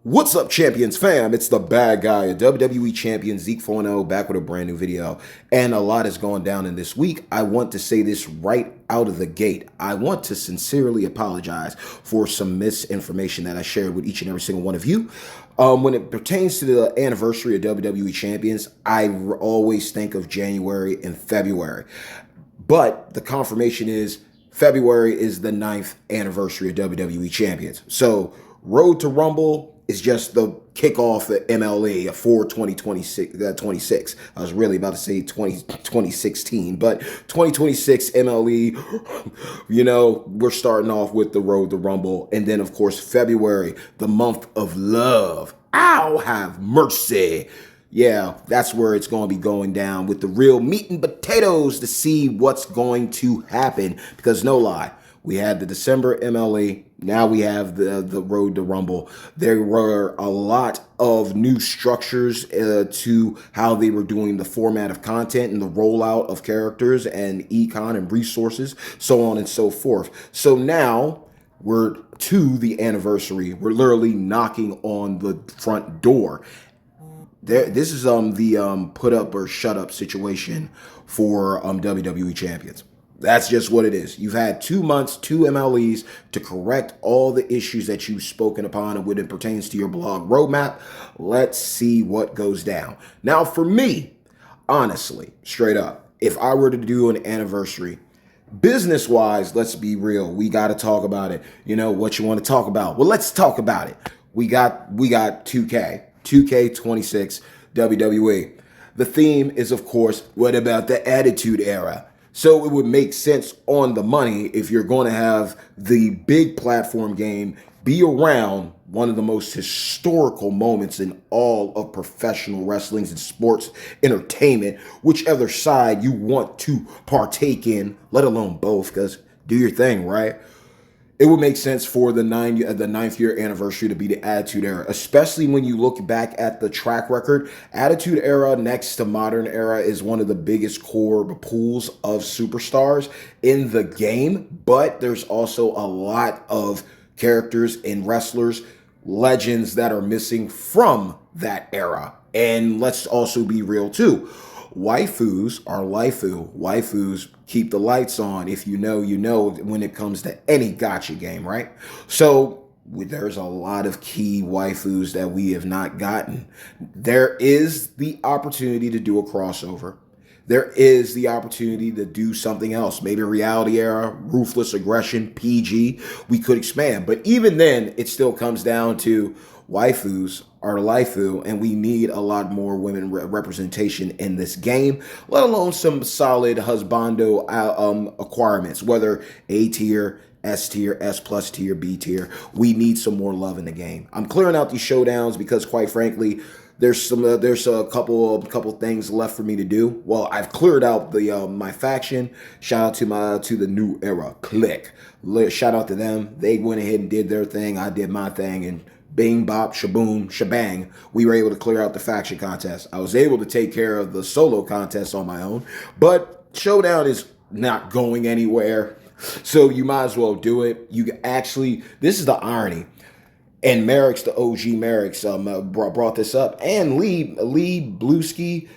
What's up, Champions fam? It's the bad guy, a WWE Champion, Zeke 4-0, back with a brand new video. And a lot is going down in this week. I want to say this right out of the gate. I want to sincerely apologize for some misinformation that I shared with each and every single one of you. When it pertains to the anniversary of WWE Champions, I always think of January and February. But the confirmation is February is the 9th anniversary of WWE Champions. So Road to Rumble is just the kickoff at MLE for 2026. I was really about to say 2016, but 2026 MLE, we're starting off with the Road to Rumble. And then, of course, February, the month of love. Ow, have mercy. Yeah, that's where it's going to be going down with the real meat and potatoes to see what's going to happen. Because no lie, we had the December MLE. Now we have the Road to Rumble. There were a lot of new structures to how they were doing the format of content and the rollout of characters and econ and resources, so on and so forth. So now we're to the anniversary. We're literally knocking on the front door. This is the put up or shut up situation for WWE Champions. That's just what it is. You've had 2 months, 2 MLEs to correct all the issues that you've spoken upon and when it pertains to your blog roadmap. Let's see what goes down. Now, for me, honestly, straight up, if I were to do an anniversary, business-wise, let's be real. We got to talk about it. You know what you want to talk about? Well, let's talk about it. We got 2K26 WWE. The theme is, of course, what about the Attitude Era? So it would make sense on the money if you're going to have the big platform game be around one of the most historical moments in all of professional wrestling and sports entertainment, whichever side you want to partake in, let alone both, because do your thing, right? It would make sense for the ninth year anniversary to be the Attitude Era, especially when you look back at the track record. Attitude Era next to Modern Era is one of the biggest core pools of superstars in the game, but there's also a lot of characters and wrestlers, legends that are missing from that era. And let's also be real too. Waifus are lifu. Waifus keep the lights on. If you know, you know when it comes to any gacha game, right? So there's a lot of key waifus that we have not gotten. There is the opportunity to do a crossover. There is the opportunity to do something else. Maybe Reality Era, Ruthless Aggression, PG. We could expand. But even then, it still comes down to waifus are lifu, and we need a lot more women representation in this game, let alone some solid husbando acquirements, whether A tier, S tier, S plus tier, B tier. We need some more love in the game. I'm clearing out these showdowns because, quite frankly, there's a couple things left for me to do. Well, I've cleared out the my faction. Shout out to the New Era Click. Shout out to them. They went ahead and did their thing. I did my thing, and bing, bop, shaboom, shebang, we were able to clear out the faction contest. I was able to take care of the solo contest on my own, but Showdown is not going anywhere, so you might as well do it. This is the irony. And Merrick's, the OG Merrick's, brought this up. And Lee Bluesky,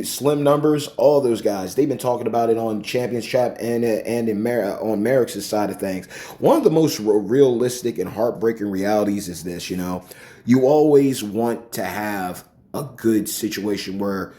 Slim Numbers, all those guys, they've been talking about it on Champions Chat and on Merrick's side of things. One of the most realistic and heartbreaking realities is this, you always want to have a good situation where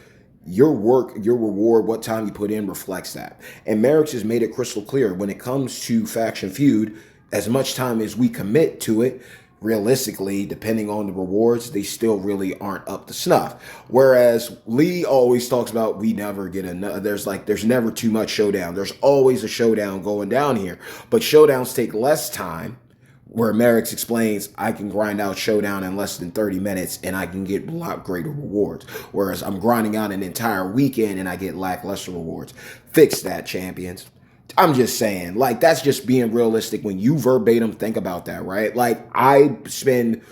your work, your reward, what time you put in reflects that. And Merrick's has made it crystal clear when it comes to Faction Feud, as much time as we commit to it, realistically, depending on the rewards, they still really aren't up to snuff. Whereas Lee always talks about we never get enough. There's never too much showdown. There's always a showdown going down here. But showdowns take less time, where Merrick's explains I can grind out showdown in less than 30 minutes and I can get a lot greater rewards. Whereas I'm grinding out an entire weekend and I get lackluster rewards. Fix that, champions. I'm just saying, that's just being realistic when you verbatim think about that, right? I spend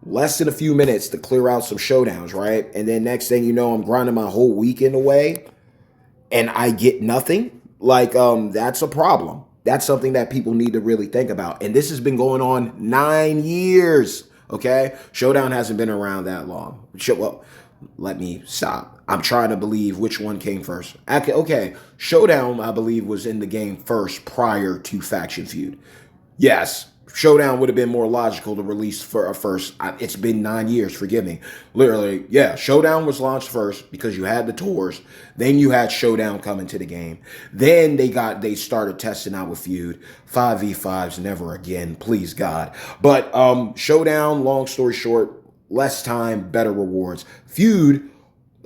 less than a few minutes to clear out some showdowns, right? And then next thing you know, I'm grinding my whole weekend away and I get nothing. That's a problem. That's something that people need to really think about. And this has been going on 9 years. Okay? Showdown hasn't been around that long. Well, let me stop. I'm trying to believe which one came first. Okay, Showdown, I believe, was in the game first prior to Faction Feud. Yes, Showdown would have been more logical to release for a first. It's been 9 years, forgive me. Literally, yeah, Showdown was launched first because you had the tours. Then you had Showdown come into the game. Then they started testing out with Feud. 5v5s, never again, please God. But Showdown, long story short, less time, better rewards. Feud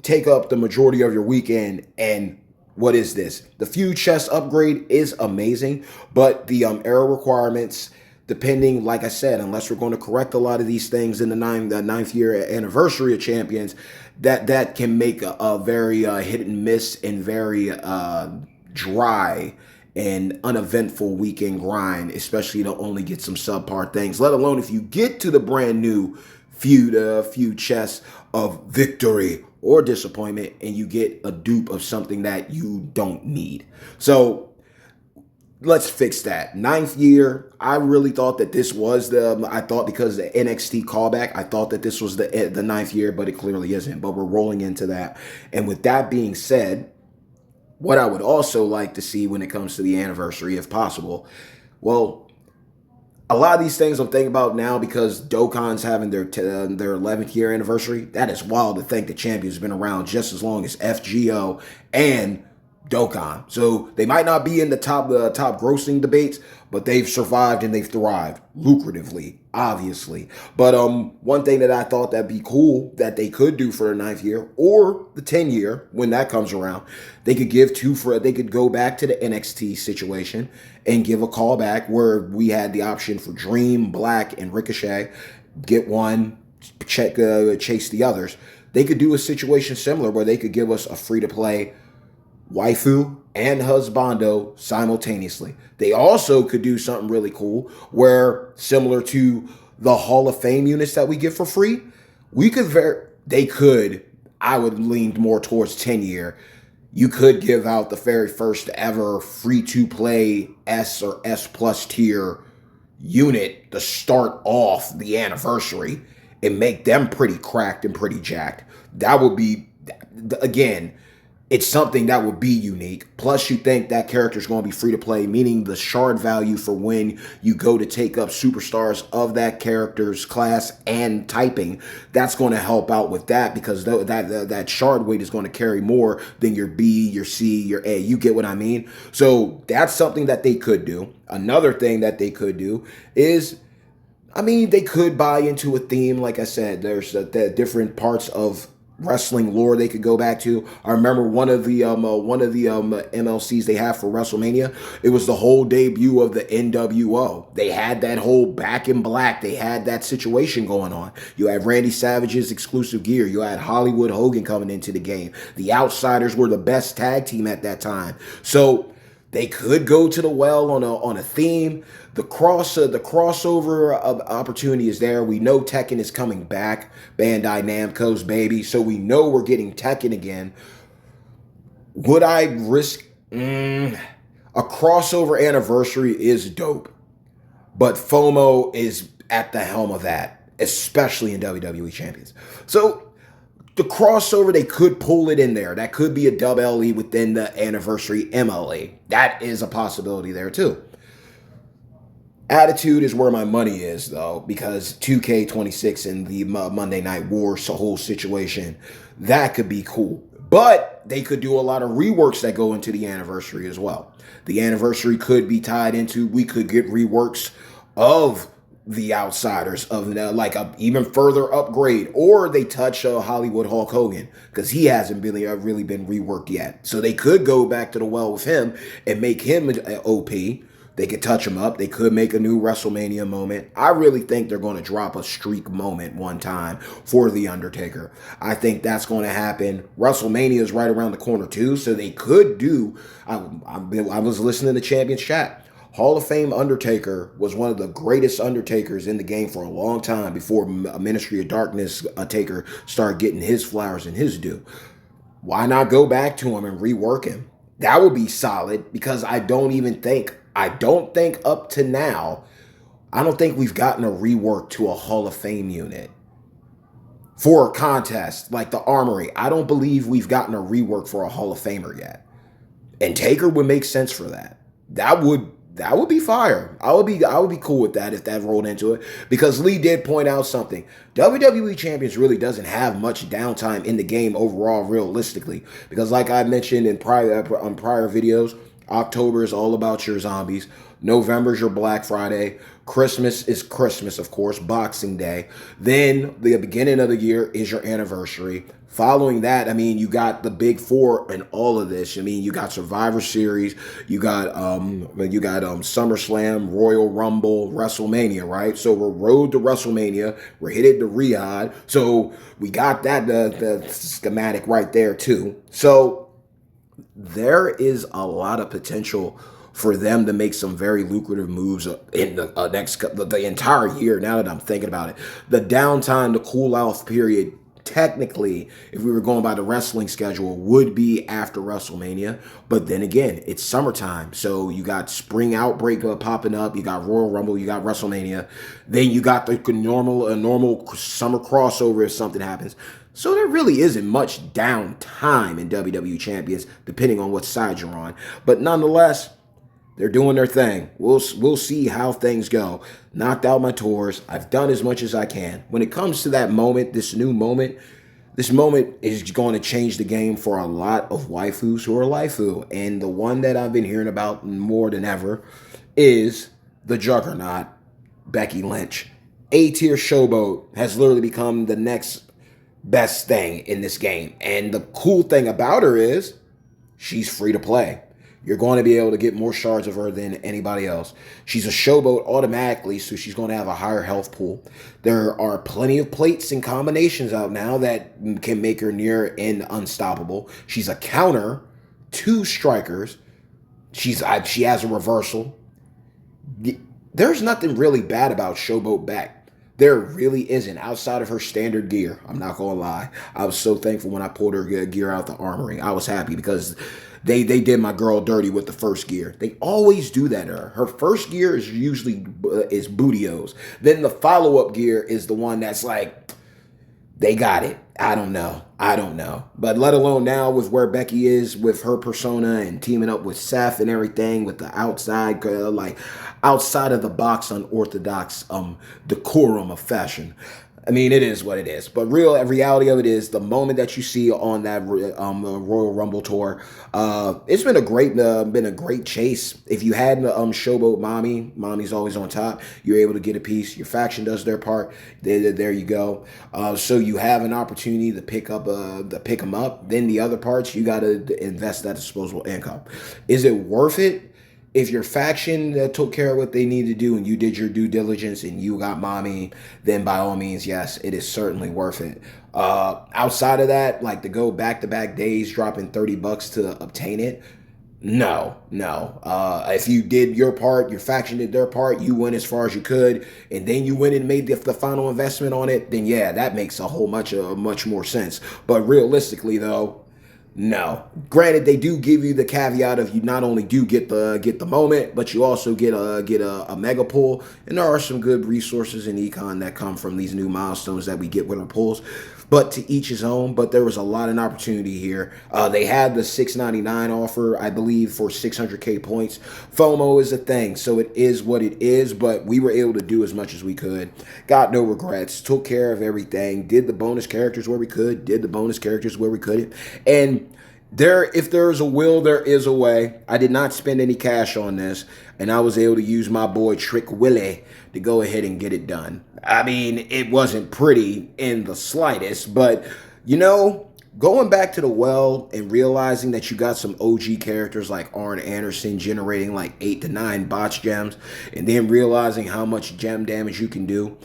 take up the majority of your weekend. And what is this? The feud chest upgrade is amazing, but the era requirements, depending, like I said, unless we're going to correct a lot of these things in the ninth year anniversary of Champions, that can make a very hit and miss and very dry and uneventful weekend grind, especially to only get some subpar things, let alone if you get to the brand new feud chest of victory or disappointment and you get a dupe of something that you don't need. So let's fix that. Ninth year, I really thought that this was I thought because the NXT callback, I thought that this was the ninth year, but it clearly isn't. But we're rolling into that. And with that being said, what I would also like to see when it comes to the anniversary, if possible, well, a lot of these things I'm thinking about now because Dokkan's having their 11th year anniversary. That is wild to think the champion's been around just as long as FGO and Dokkan. So they might not be in the top grossing debates, but they've survived and they've thrived lucratively, obviously. But one thing that I thought that'd be cool that they could do for the ninth year or the 10 year when that comes around, they could they could go back to the NXT situation and give a callback where we had the option for Dream, Black, and Ricochet. Get one, chase the others. They could do a situation similar where they could give us a free-to-play waifu and husbando simultaneously. They also could do something really cool where, similar to the Hall of Fame units that we get for free, I would lean more towards 10 year. You could give out the very first ever free-to-play S or S plus tier unit to start off the anniversary and make them pretty cracked and pretty jacked. That would be, again, it's something that would be unique. Plus, you think that character is going to be free to play, meaning the shard value for when you go to take up superstars of that character's class and typing, that's going to help out with that because that shard weight is going to carry more than your B, your C, your A. You get what I mean? So that's something that they could do. Another thing that they could do is, they could buy into a theme. Like I said, there's the different parts of wrestling lore they could go back to. I remember one of the MLCs they have for WrestleMania. It was the whole debut of the NWO. They had that whole Back in Black. They had that situation going on. You had Randy Savage's exclusive gear. You had Hollywood Hogan coming into the game. The Outsiders were the best tag team at that time. So they could go to the well on a theme. The crossover opportunity is there. We know Tekken is coming back. Bandai Namco's baby. So we know we're getting Tekken again. Would I risk a crossover anniversary is dope. But FOMO is at the helm of that, especially in WWE Champions. So the crossover, they could pull it in there. That could be a dub LE within the anniversary MLE. That is a possibility there too. Attitude is where my money is, though, because 2K26 and the Monday Night Wars whole situation, that could be cool. But they could do a lot of reworks that go into the anniversary as well. The anniversary could be tied into, we could get reworks of the Outsiders, of like a even further upgrade, or they touch Hollywood Hulk Hogan because he hasn't really been reworked yet. So they could go back to the well with him and make him an OP. They could touch him up. They could make a new WrestleMania moment. I really think they're going to drop a streak moment one time for The Undertaker. I think that's going to happen. WrestleMania is right around the corner too, so they could do. I was listening to Champions Chat. Hall of Fame Undertaker was one of the greatest Undertakers in the game for a long time before Ministry of Darkness Taker started getting his flowers and his due. Why not go back to him and rework him? That would be solid because I don't think up to now, I don't think we've gotten a rework to a Hall of Fame unit for a contest like the Armory. I don't believe we've gotten a rework for a Hall of Famer yet. And Taker would make sense for that. That would be fire. I would be cool with that if that rolled into it. Because Lee did point out something. WWE Champions really doesn't have much downtime in the game overall, realistically. Because like I mentioned in prior videos, October is all about your zombies. November is your Black Friday. Christmas is Christmas, of course, Boxing Day. Then the beginning of the year is your anniversary. Following that, I mean, you got the big four and all of this. I mean, you got Survivor Series, you got SummerSlam, Royal Rumble, WrestleMania, right? So we're road to WrestleMania. We're headed to Riyadh. So we got that the schematic right there too. So there is a lot of potential for them to make some very lucrative moves in the the entire year. Now that I'm thinking about it, the downtime, the cool off period, technically, if we were going by the wrestling schedule, would be after WrestleMania. But then again, it's summertime. So you got Spring Outbreak popping up. You got Royal Rumble. You got WrestleMania. Then you got the normal summer crossover if something happens. So there really isn't much downtime in WWE Champions, depending on what side you're on. But nonetheless, they're doing their thing. We'll see how things go. Knocked out my tours. I've done as much as I can. When it comes to that moment, this moment is going to change the game for a lot of waifus who are waifu. And the one that I've been hearing about more than ever is the Juggernaut, Becky Lynch. A-tier Showboat has literally become the next best thing in this game. And the cool thing about her is she's free to play. You're going to be able to get more shards of her than anybody else. She's a Showboat automatically, so she's going to have a higher health pool. There are plenty of plates and combinations out now that can make her near and unstoppable. She's a counter to strikers. She has a reversal. There's nothing really bad about Showboat Beck. There really isn't, outside of her standard gear. I'm not going to lie. I was so thankful when I pulled her gear out the Armory. I was happy because they did my girl dirty with the first gear. They always do that to her. Her first gear is usually is Bootios. Then the follow-up gear is the one that's like, they got it. I don't know. But let alone now with where Becky is with her persona and teaming up with Seth and everything with the outside of the box unorthodox decorum of fashion. I mean, it is what it is. But reality of it is the moment that you see on that Royal Rumble tour, it's been a great chase. If you had Showboat Mommy's always on top. You're able to get a piece. Your faction does their part. There you go. So you have an opportunity to pick them up. Then the other parts, you got to invest that disposable income. Is it worth it? If your faction took care of what they need to do and you did your due diligence and you got Mommy, then by all means, yes, it is certainly worth it. Outside of that, like to go back-to-back days dropping $30 to obtain it, no. If you did your part, your faction did their part, you went as far as you could, and then you went and made the final investment on it, then yeah, that makes a whole much more sense. But realistically, though, no. Granted, they do give you the caveat of you not only do get the moment, but you also get a mega pull, and there are some good resources in econ that come from these new milestones that we get with our pulls. But to each his own. But there was a lot of opportunity here. They had the $6.99 offer, I believe, for 600k points. FOMO is a thing, so it is what it is. But we were able to do as much as we could. Got no regrets. Took care of everything. Did the bonus characters where we could. Did the bonus characters where we couldn't. And if there is a will, there is a way. I did not spend any cash on this, and I was able to use my boy Trick Willie to go ahead and get it done. I mean, it wasn't pretty in the slightest, but, going back to the well and realizing that you got some OG characters like Arn Anderson generating like 8 to 9 botch gems, and then realizing how much gem damage you can do,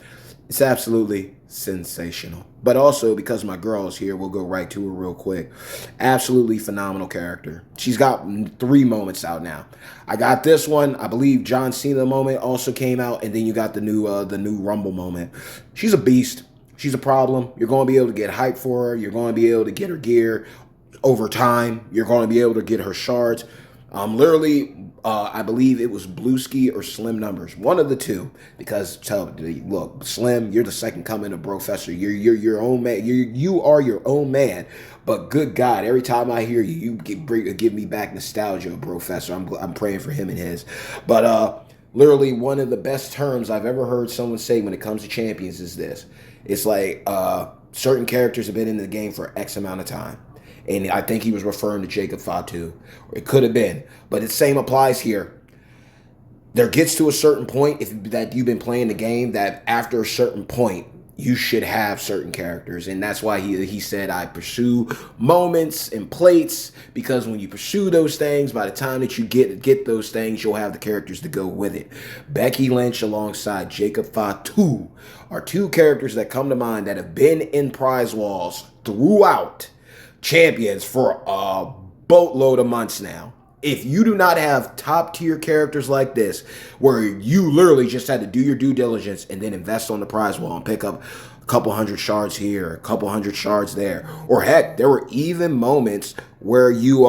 it's absolutely sensational. But also, because my girl is here, we'll go right to her real quick. Absolutely phenomenal character. She's got 3 moments out now. I got this one. I believe John Cena moment also came out, and then you got the new Rumble moment. She's a beast. She's a problem. You're going to be able to get hype for her. You're going to be able to get her gear over time. You're going to be able to get her shards. Literally, I believe it was Blueski or Slim Numbers, one of the two. Because look, Slim, you're the second coming of Professor. You're your own man. You are your own man. But good God, every time I hear you, give me back nostalgia, Professor. I'm praying for him and his. But literally, one of the best terms I've ever heard someone say when it comes to champions is this. It's like certain characters have been in the game for X amount of time. And I think he was referring to Jacob Fatu. Or it could have been. But the same applies here. There gets to a certain point that you've been playing the game that after a certain point, you should have certain characters. And that's why he said, I pursue moments and plates, because when you pursue those things, by the time that you get those things, you'll have the characters to go with it. Becky Lynch alongside Jacob Fatu are two characters that come to mind that have been in prize walls throughout champions for a boatload of months now. If you do not have top tier characters like this, where you literally just had to do your due diligence and then invest on the prize wall and pick up a couple hundred shards here, a couple hundred shards there, or heck, there were even moments where you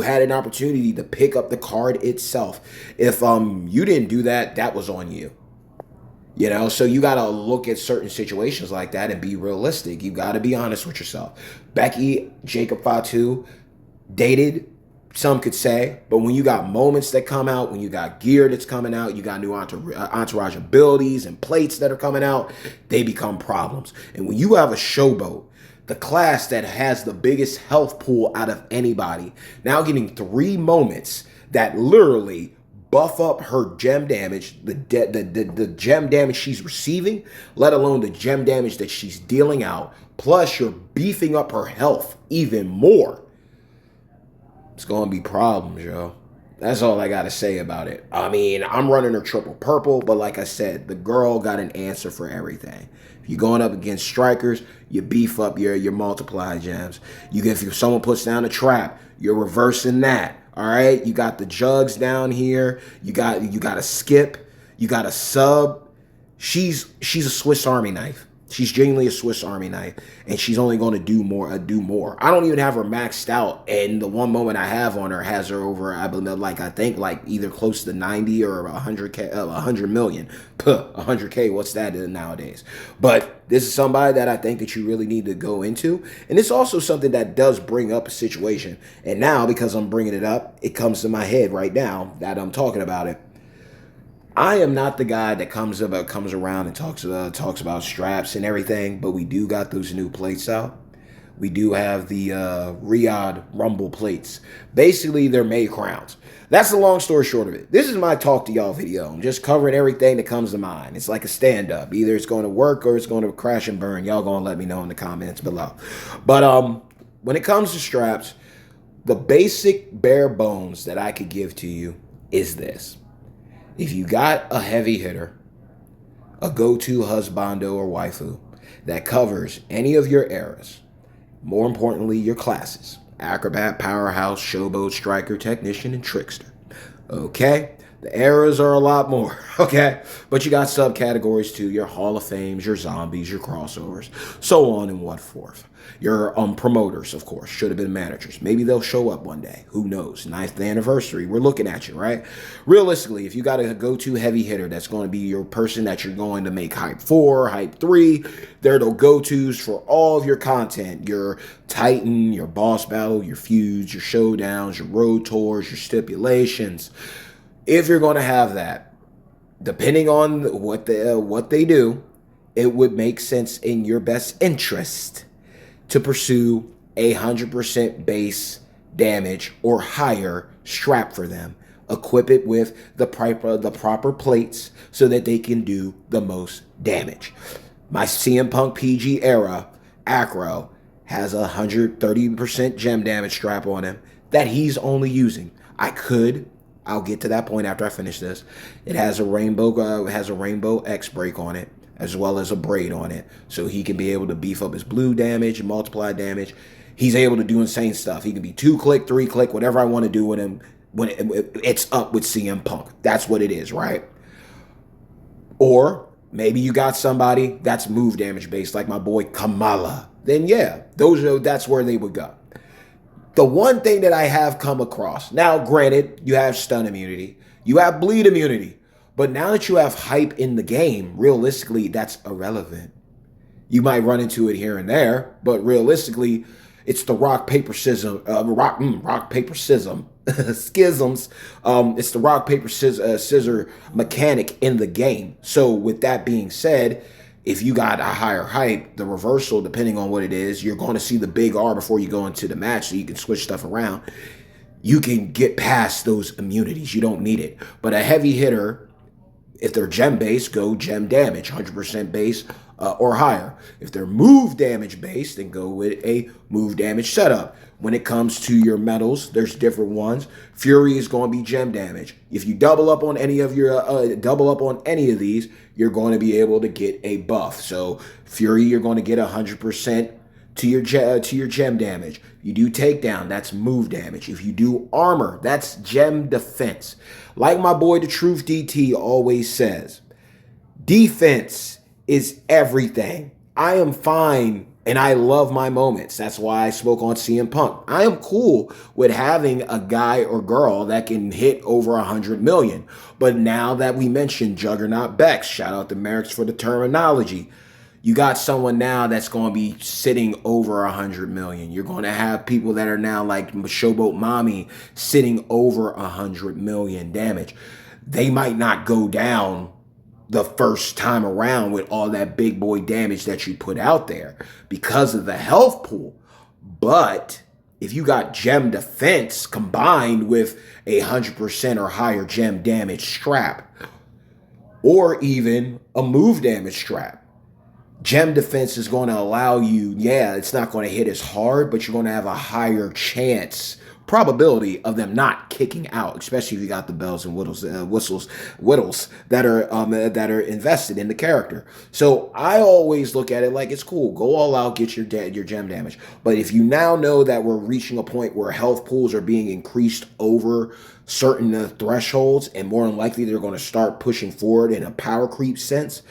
had an opportunity to pick up the card itself. If you didn't do that, that was on you. You know, so you got to look at certain situations like that and be realistic. You got to be honest with yourself. Becky, Jacob Fatu, dated, some could say. But when you got moments that come out, when you got gear that's coming out, you got new entourage abilities and plates that are coming out, they become problems. And when you have a showboat, the class that has the biggest health pool out of anybody, now getting 3 moments that literally buff up her gem damage, the gem damage she's receiving, let alone the gem damage that she's dealing out, plus you're beefing up her health even more. It's going to be problems, yo. That's all I got to say about it. I mean, I'm running her triple purple, but like I said, the girl got an answer for everything. If you're going up against strikers, you beef up your multiply gems. If someone puts down a trap, you're reversing that. All right, you got the jugs down here. You got a skip. You got a sub. She's a Swiss Army knife. She's genuinely a Swiss Army knife, and she's only going to do more. I don't even have her maxed out, and the one moment I have on her has her over. I think either close to 90 or 100K, 100 million. 100K. What's that nowadays? But this is somebody that I think that you really need to go into, and it's also something that does bring up a situation. And now, because I'm bringing it up, it comes to my head right now that I'm talking about it. I am not the guy that comes around and talks about straps and everything, but we do got those new plates out. We do have the Riyadh Rumble plates. Basically, they're made crowns. That's the long story short of it. This is my talk to y'all video. I'm just covering everything that comes to mind. It's like a stand-up. Either it's going to work or it's going to crash and burn. Y'all going to let me know in the comments below. But when it comes to straps, the basic bare bones that I could give to you is this. If you got a heavy hitter, a go-to husbando or waifu that covers any of your eras, more importantly, your classes, acrobat, powerhouse, showboat, striker, technician, and trickster, okay? The eras are a lot more, okay? But you got subcategories too, your Hall of Fames, your zombies, your crossovers, so on and what forth. Your promoters, of course, should have been managers. Maybe they'll show up one day. Who knows? 9th anniversary. We're looking at you, right? Realistically, if you got a go-to heavy hitter that's going to be your person that you're going to make hype 4, hype 3, they're the go-tos for all of your content. Your Titan, your boss battle, your feuds, your showdowns, your road tours, your stipulations. If you're going to have that, depending on what they do, it would make sense in your best interest to pursue 100% base damage or higher strap for them. Equip it with the proper plates so that they can do the most damage. My CM Punk PG era acro has 130% gem damage strap on him that he's only using. I'll get to that point after I finish this. It has a rainbow X break on it, as well as a braid on it, so he can be able to beef up his blue damage and multiply damage. He's able to do insane stuff. He can be 2-click, 3-click, whatever I want to do with him. When it's up with CM Punk, that's what it is, right? Or maybe you got somebody that's move damage based, like my boy Kamala. Then yeah, that's where they would go. The one thing that I have come across, now granted, you have stun immunity, you have bleed immunity, but now that you have hype in the game, realistically, that's irrelevant. You might run into it here and there, but realistically, it's the rock paper scissors, rock paper schism, schisms. It's the rock paper scissor mechanic in the game. So with that being said, if you got a higher hype, the reversal, depending on what it is, you're going to see the big R before you go into the match, so you can switch stuff around. You can get past those immunities. You don't need it. But a heavy hitter, if they're gem based, go gem damage, 100% base or higher. If they're move damage based, then go with a move damage setup. When it comes to your metals, there's different ones. Fury is going to be gem damage. If you double up on any of these, you're going to be able to get a buff. So Fury, you're going to get 100% to your gem damage. You do takedown, that's move damage. If you do armor, that's gem defense. Like my boy the Truth DT always says, defense is everything. I am fine and I love my moments. That's why I spoke on CM Punk. I am cool with having a guy or girl that can hit over 100 million. But now that we mentioned Juggernaut Bex, shout out to Merrick's for the terminology, you got someone now that's going to be sitting over 100 million. You're going to have people that are now like Showboat Mommy sitting over 100 million damage. They might not go down the first time around with all that big boy damage that you put out there because of the health pool. But if you got gem defense combined with 100% or higher gem damage strap, or even a move damage strap, gem defense is going to allow you, it's not going to hit as hard, but you're going to have a higher probability of them not kicking out, especially if you got the bells and whittles that are invested in the character. So I always look at it like it's cool. Go all out, get your gem damage. But if you now know that we're reaching a point where health pools are being increased over certain thresholds, and more than likely they're going to start pushing forward in a power creep sense,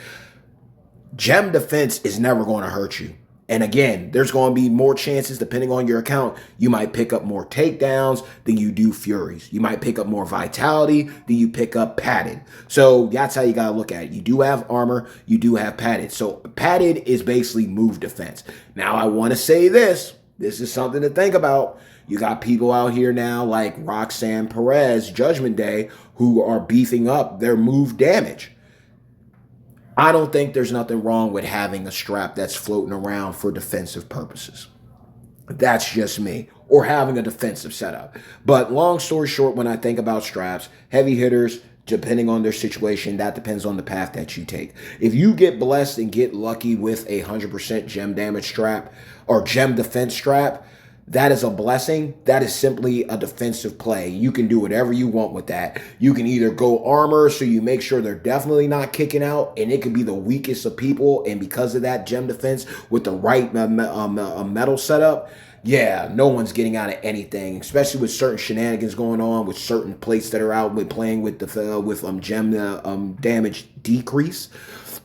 gem defense is never going to hurt you. And again, there's going to be more chances, depending on your account. You might pick up more takedowns than you do furies. You might pick up more vitality than you pick up padded. So that's how you got to look at it. You do have armor. You do have padded. So padded is basically move defense. Now, I want to say this. This is something to think about. You got people out here now like Roxanne Perez, Judgment Day, who are beefing up their move damage. I don't think there's nothing wrong with having a strap that's floating around for defensive purposes. That's just me. Or having a defensive setup. But long story short, when I think about straps, heavy hitters, depending on their situation, that depends on the path that you take. If you get blessed and get lucky with a 100% gem damage strap or gem defense strap, that is a blessing. That is simply a defensive play. You can do whatever you want with that. You can either go armor, so you make sure they're definitely not kicking out, and it could be the weakest of people, and because of that gem defense with the right metal setup, no one's getting out of anything, especially with certain shenanigans going on with certain plates that are out with playing with the gem damage decrease.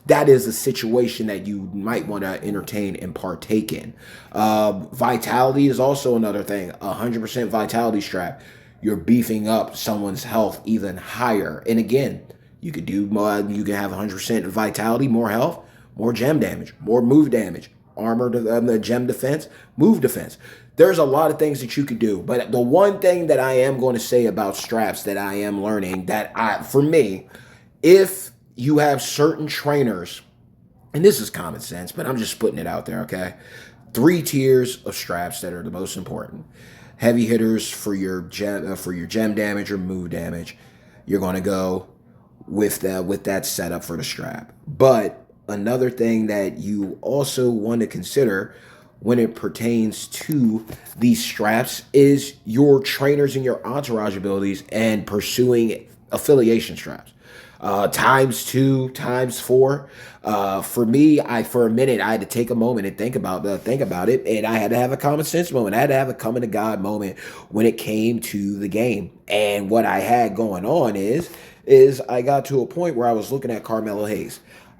That is a situation that you might want to entertain and partake in. Vitality is also another thing. 100% vitality strap. You're beefing up someone's health even higher. And again, you could do more. You can have 100% vitality, more health, more gem damage, more move damage, armor, the gem defense, move defense. There's a lot of things that you could do. But the one thing that I am going to say about straps that I am learning for me, if you have certain trainers, and this is common sense, but I'm just putting it out there, okay? 3 tiers of straps that are the most important. Heavy hitters for your gem damage or move damage. You're going to go with that setup for the strap. But another thing that you also want to consider when it pertains to these straps is your trainers and your entourage abilities and pursuing affiliation straps. ×2, ×4. For me, for a minute, I had to take a moment and think about it, and I had to have a common sense moment. I had to have a coming to God moment when it came to the game. And what I had going on is I got to a point where I was looking at Carmelo Hayes.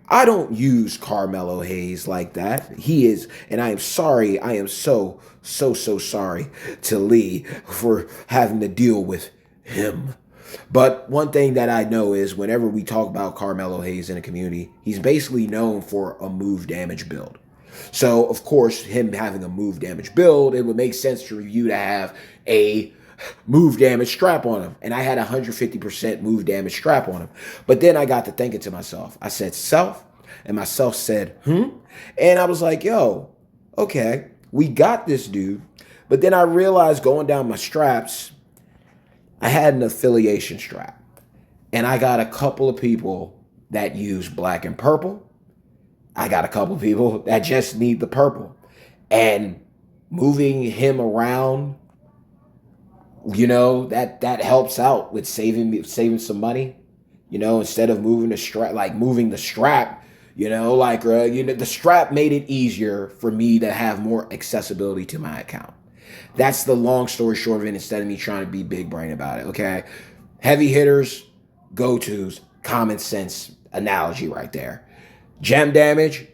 I don't use Carmelo Hayes like that. He is, and I am sorry. I am so sorry to Lee for having to deal with him. But one thing that I know is whenever we talk about Carmelo Hayes in a community, he's basically known for a move damage build. So, of course, him having a move damage build, it would make sense for you to have a move damage strap on him. And I had 150% move damage strap on him. But then I got to thinking to myself, I said, self, and myself said, And I was like, yo, okay, we got this dude. But then I realized going down my straps, I had an affiliation strap. And I got a couple of people that use black and purple. I got a couple of people that just need the purple. And moving him around, that helps out with saving some money. Instead of moving the strap, the strap made it easier for me to have more accessibility to my account. That's the long story short of it, instead of me trying to be big brain about it, okay? Heavy hitters, go-tos, common sense analogy right there. Gem damage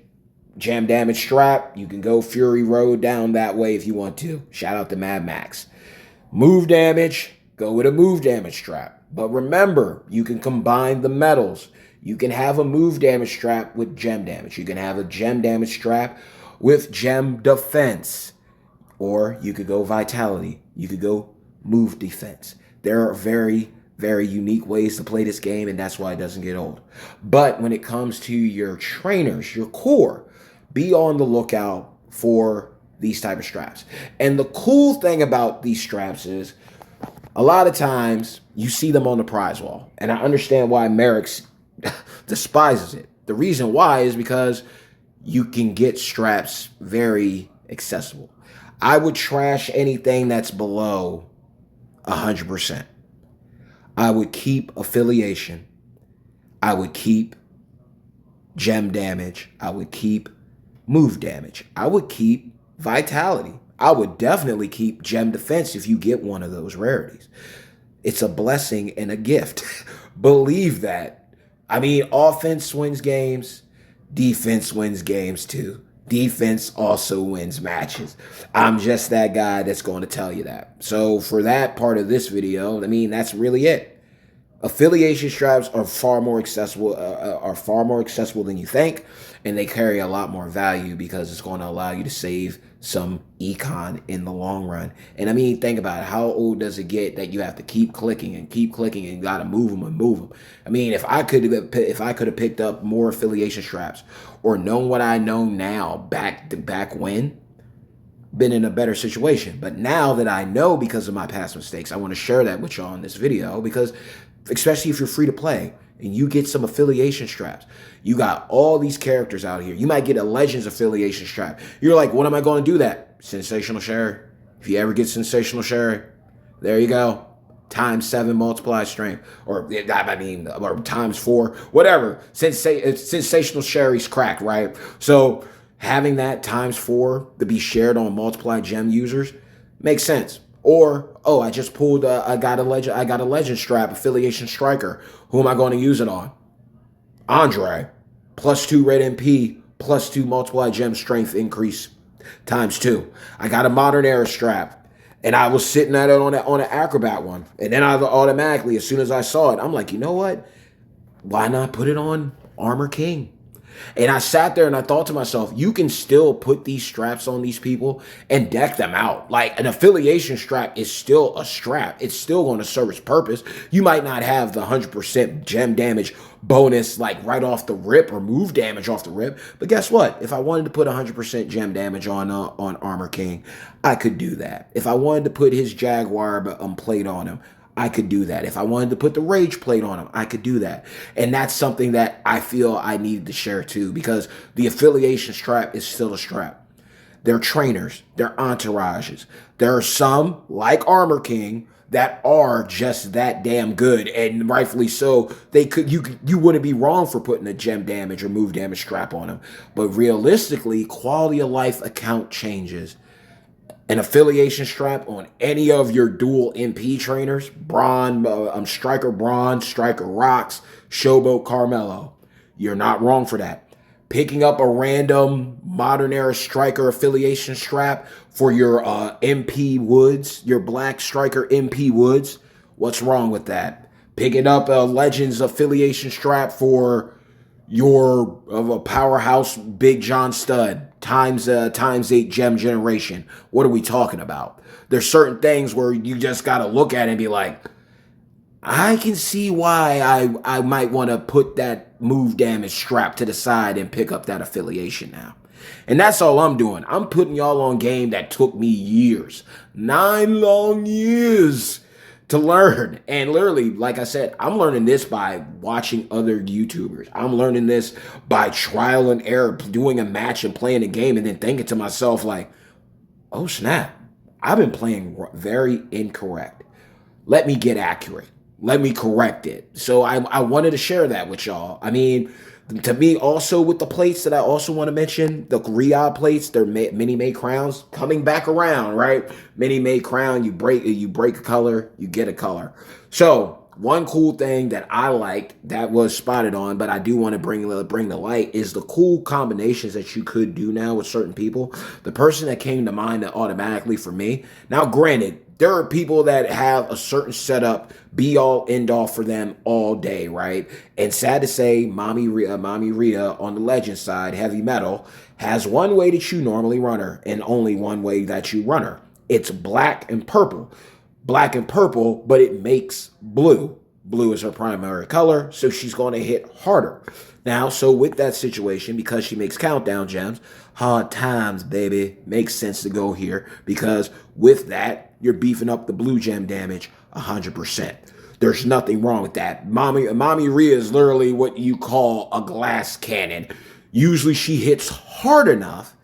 strap. You can go Fury Road down that way if you want to. Shout out to Mad Max. Move damage, go with a move damage strap. But remember, you can combine the metals. You can have a move damage strap with gem damage. You can have a gem damage strap with gem defense. Or you could go vitality. You could go move defense. There are very, very unique ways to play this game, and that's why it doesn't get old. But when it comes to your trainers, your core, be on the lookout for these type of straps. And the cool thing about these straps is a lot of times you see them on the prize wall. And I understand why Merrick's despises it. The reason why is because you can get straps very accessible. I would trash anything that's below 100%. I would keep affiliation. I would keep gem damage. I would keep move damage. I would keep vitality. I would definitely keep gem defense if you get one of those rarities. It's a blessing and a gift. Believe that. I mean, offense wins games. Defense wins games too. Defense also wins matches. I'm just that guy that's going to tell you that. So for that part of this video, I mean, that's really it. Affiliation straps are far more accessible than you think, and they carry a lot more value because it's going to allow you to save some econ in the long run. And I mean, think about it. How old does it get that you have to keep clicking and you got to move them? I mean, if I could have picked up more affiliation straps or known what I know now back when, been in a better situation. But now that I know because of my past mistakes, I want to share that with y'all in this video because especially if you're free to play and you get some affiliation straps. You got all these characters out here. You might get a Legends affiliation strap. You're like, what am I going to do that? Sensational Sherry. If you ever get Sensational Sherry, there you go. ×7 multiplied strength. Or ×4. Whatever. Sensational Sherry's cracked, right? So having that ×4 to be shared on multiplied gem users makes sense. Or, oh, I just pulled, I got a legend strap, affiliation striker. Who am I going to use it on? Andre. +2 red MP, +2 multiplied gem strength increase ×2. I got a modern era strap. And I was sitting at it on an acrobat one. And then I automatically, as soon as I saw it, I'm like, you know what? Why not put it on Armor King? And I sat there and I thought to myself, you can still put these straps on these people and deck them out. Like an affiliation strap is still a strap. It's still going to serve its purpose. You might not have the 100% gem damage bonus like right off the rip or move damage off the rip. But guess what? If I wanted to put 100% gem damage on Armor King, I could do that. If I wanted to put his Jaguar plate on him, I could do that. If I wanted to put the Rage plate on him, I could do that. And that's something that I feel I needed to share too, because the affiliation strap is still a strap. They're trainers, they're entourages. There are some, like Armor King, that are just that damn good, and rightfully so. You wouldn't be wrong for putting a gem damage or move damage strap on them. But realistically, quality of life account changes. An affiliation strap on any of your dual MP trainers, Striker Braun, Striker Rocks, Showboat Carmelo. You're not wrong for that. Picking up a random modern era striker affiliation strap for your MP Woods, your black striker MP Woods, what's wrong with that? Picking up a Legends affiliation strap for your of a powerhouse Big John Stud times 8 gem generation. What are we talking about? There's certain things where you just got to look at it and be like, I can see why I might want to put that move damage strap to the side and pick up that affiliation now. And that's all I'm doing. I'm putting y'all on game that took me years, 9 long years to learn. And literally, like I said, I'm learning this by watching other YouTubers. I'm learning this by trial and error, doing a match and playing a game and then thinking to myself like, oh snap, I've been playing very incorrect. Let me get accurate. Let me correct it. So I wanted to share that with y'all. I mean, to me, also with the plates that I also want to mention, the Riyadh plates, they're mini-made crowns coming back around, right? Mini-made crown, you break a color, you get a color. So one cool thing that I liked that was spotted on, but I do want to bring the light, is the cool combinations that you could do now with certain people. The person that came to mind automatically for me. Now, granted, there are people that have a certain setup, be all end all for them all day, right? And sad to say, Mommy Rhea on the legend side, heavy metal, has one way that you normally run her, and only one way that you run her. It's black and purple. Black and purple, but it makes blue. Blue is her primary color, so she's going to hit harder. Now, so with that situation, because she makes countdown gems, hard times, baby, makes sense to go here, because with that, you're beefing up the blue gem damage 100%. There's nothing wrong with that. Mommy Rhea is literally what you call a glass cannon. Usually she hits hard enough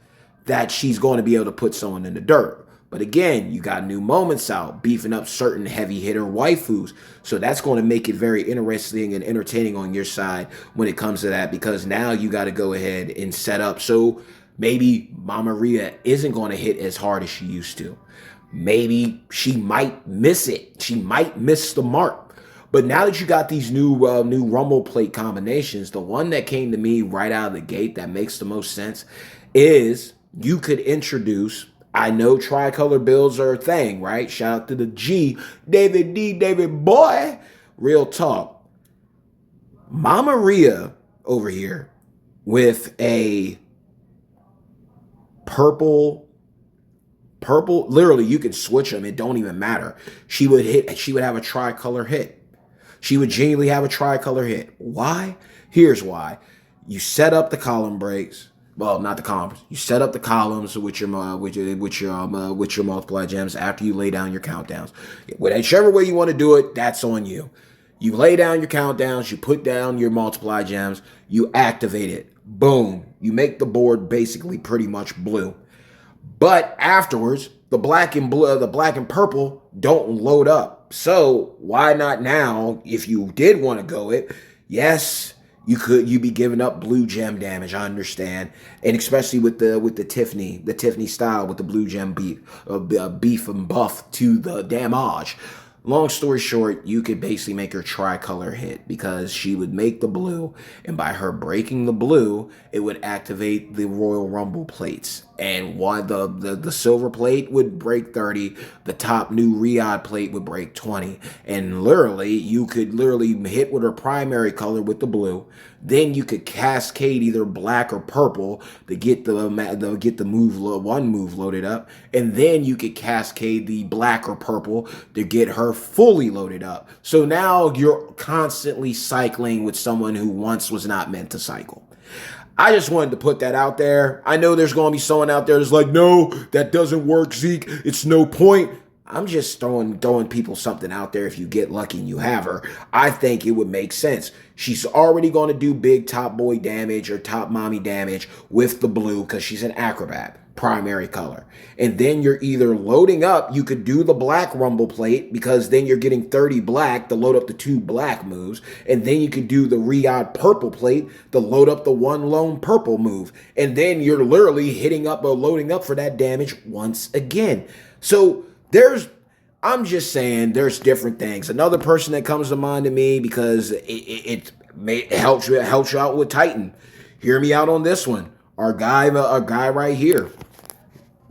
that she's going to be able to put someone in the dirt. But again, you got new moments out, beefing up certain heavy hitter waifus. So that's going to make it very interesting and entertaining on your side when it comes to that, because now you got to go ahead and set up. So maybe Mama Rhea isn't going to hit as hard as she used to. Maybe she might miss it. She might miss the mark. But now that you got these new rumble plate combinations, the one that came to me right out of the gate that makes the most sense is you could introduce, I know tricolor builds are a thing, right? Shout out to the G, David boy. Real talk. Mama Rhea over here with a purple, literally you can switch them. It don't even matter. She would have a tricolor hit. She would genuinely have a tricolor hit. Why? Here's why. You set up the column breaks. Well, not the columns. You set up the columns with your multiply gems after you lay down your countdowns. Whichever way you want to do it, that's on you. You lay down your countdowns, you put down your multiply gems, you activate it. Boom. You make the board basically pretty much blue. But afterwards, the black and purple don't load up. So why not now? If you did want to go it, yes, you'd be giving up blue gem damage. I understand, and especially with the Tiffany style with the blue gem beef and buff to the damage. Long story short, you could basically make her tricolor hit because she would make the blue, and by her breaking the blue, it would activate the Royal Rumble plates. And why the silver plate would break 30, the top new Riyadh plate would break 20. And literally, you could hit with her primary color with the blue. Then you could cascade either black or purple to get the one move loaded up, and then you could cascade the black or purple to get her fully loaded up. So now you're constantly cycling with someone who once was not meant to cycle. I just wanted to put that out there. I know there's going to be someone out there that's like, no, that doesn't work, Zeke. It's no point. I'm just throwing people something out there. If you get lucky and you have her, I think it would make sense. She's already going to do big top boy damage or top mommy damage with the blue because she's an acrobat, primary color. And then you're either loading up, you could do the black rumble plate because then you're getting 30 black to load up the 2 black moves. And then you could do the Riyadh purple plate to load up the 1 lone purple move. And then you're literally hitting up or loading up for that damage once again. So I'm just saying there's different things. Another person that comes to mind to me because Helps you out with Titan. Hear me out on this one. Our guy right here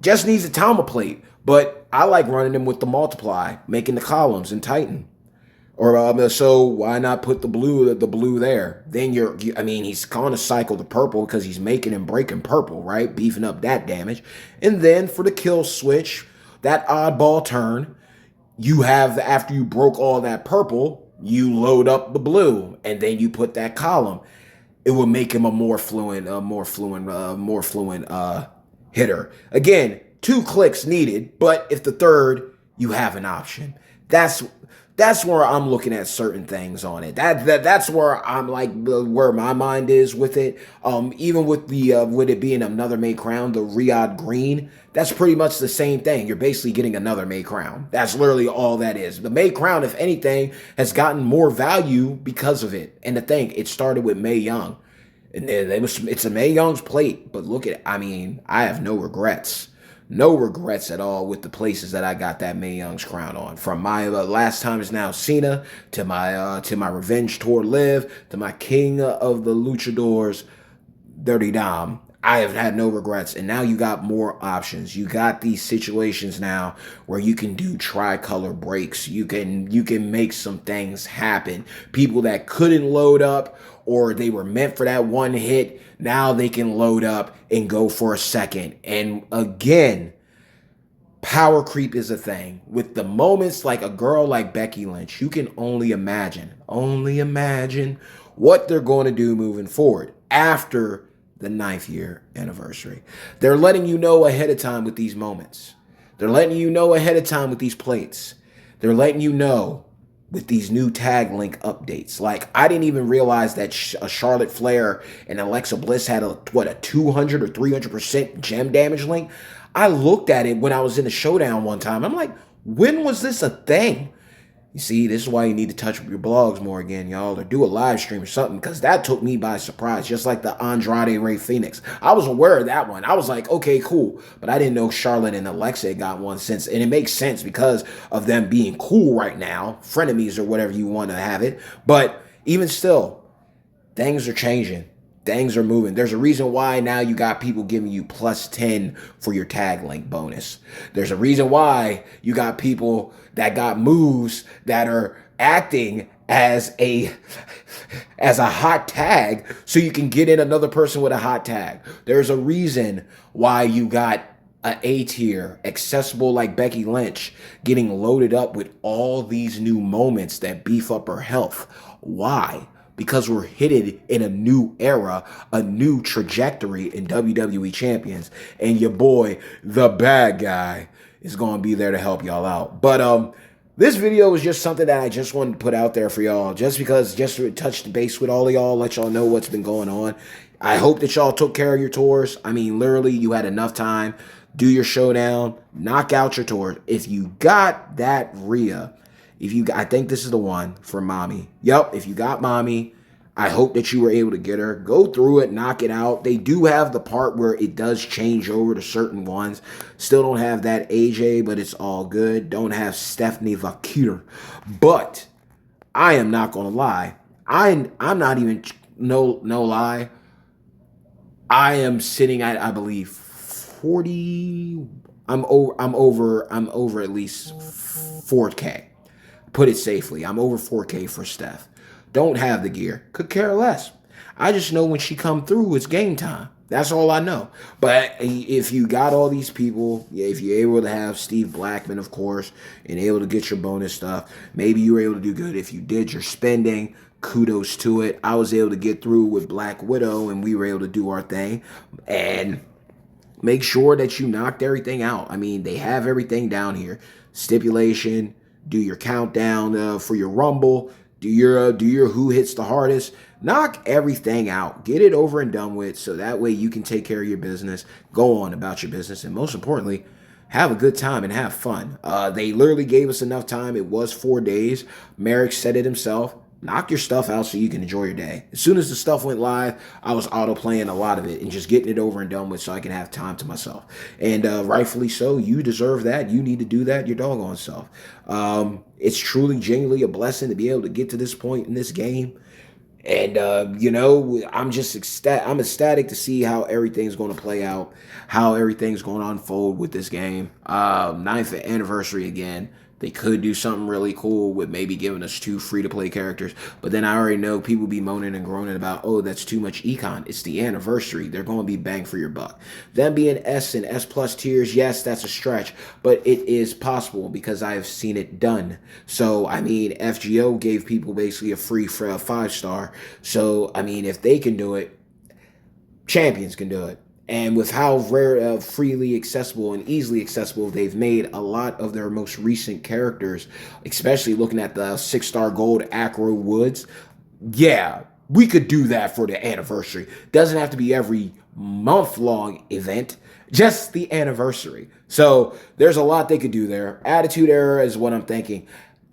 just needs a Tama plate, but I like running him with the multiply, making the columns in Titan. Or so why not put the blue there? Then I mean, he's gonna cycle the purple because he's making and breaking purple, right? Beefing up that damage. And then for the kill switch, that oddball turn, you have, after you broke all that purple, you load up the blue, and then you put that column. It will make him a more fluent hitter. Again, 2 clicks needed, but if the third, you have an option. That's where I'm looking at certain things on it. That's where I'm like, where my mind is with it. Even with it being another May crown, the Riyadh Green, that's pretty much the same thing. You're basically getting another May crown. That's literally all that is. The May crown, if anything, has gotten more value because of it. And the thing, it started with Mae Young, and it's a Mae Young's plate. But look at it. I mean, I have no regrets. No regrets at all with the places that I got that Mae Young's crown on. From my last time is now Cena, to my Revenge Tour Live, to my King of the Luchadors, Dirty Dom. I have had no regrets, and now you got more options. You got these situations now where you can do tricolor breaks. You can make some things happen. People that couldn't load up, or they were meant for that one hit, now they can load up and go for a second. And again, power creep is a thing. With the moments like a girl like Becky Lynch, you can only imagine what they're going to do moving forward after the 9th year anniversary. They're letting you know ahead of time with these moments. They're letting you know ahead of time with these plates. They're letting you know with these new tag link updates. Like, I didn't even realize that Charlotte Flair and Alexa Bliss had a 200 or 300% gem damage link. I looked at it when I was in the Showdown one time. I'm like, when was this a thing? You see, this is why you need to touch your blogs more again, y'all, or do a live stream or something, because that took me by surprise, just like the Andrade Ray Phoenix. I was aware of that one. I was like, okay, cool. But I didn't know Charlotte and Alexa had got one since, and it makes sense because of them being cool right now, frenemies or whatever you want to have it. But even still, things are changing. Things are moving. There's a reason why now you got people giving you +10 for your tag link bonus. There's a reason why you got people that got moves that are acting as a hot tag so you can get in another person with a hot tag. There's a reason why you got a A tier, accessible like Becky Lynch, getting loaded up with all these new moments that beef up her health. Why? Because we're headed in a new era, a new trajectory in WWE Champions. And your boy, the bad guy, is going to be there to help y'all out. But this video was just something that I just wanted to put out there for y'all. Just to touch the base with all of y'all, let y'all know what's been going on. I hope that y'all took care of your tours. I mean, literally, you had enough time. Do your showdown. Knock out your tour. If you got that Rhea, I think this is the one for Mommy. Yep, if you got Mommy, I hope that you were able to get her. Go through it, knock it out. They do have the part where it does change over to certain ones. Still don't have that AJ, but it's all good. Don't have Stephanie Vaquer. But I am not going to lie. I'm not even, no lie. I am sitting at, I believe, 40. I'm over at least 4K. Put it safely. I'm over 4K for Steph. Don't have the gear. Could care less. I just know when she come through, it's game time. That's all I know. But if you got all these people, if you're able to have Steve Blackman, of course, and able to get your bonus stuff, maybe you were able to do good. If you did your spending, kudos to it. I was able to get through with Black Widow, and we were able to do our thing. And make sure that you knocked everything out. I mean, they have everything down here. Stipulation. Do your countdown for your Rumble. Do your who hits the hardest. Knock everything out. Get it over and done with so that way you can take care of your business, go on about your business, and most importantly, have a good time and have fun. They literally gave us enough time. It was 4 days. Merrick said it himself. Knock your stuff out so you can enjoy your day. As soon as the stuff went live, I was auto-playing a lot of it and just getting it over and done with so I can have time to myself. And rightfully so, you deserve that. You need to do that your doggone self. It's truly, genuinely a blessing to be able to get to this point in this game. And I'm just I'm ecstatic to see how everything's going to play out, how everything's going to unfold with this game. Ninth anniversary again. They could do something really cool with maybe giving us two free to play characters, but then I already know people be moaning and groaning about, oh, that's too much econ. It's the anniversary. They're going to be bang for your buck. Them being S and S plus tiers, yes, that's a stretch, but it is possible because I have seen it done. So I mean, FGO gave people basically a free 5-star. So I mean, if they can do it, champions can do it. And with how rare, freely accessible and easily accessible they've made a lot of their most recent characters, especially looking at the 6-star gold Acro Woods, yeah, we could do that for the anniversary. Doesn't have to be every month-long event, just the anniversary. So there's a lot they could do there. Attitude Era is what I'm thinking.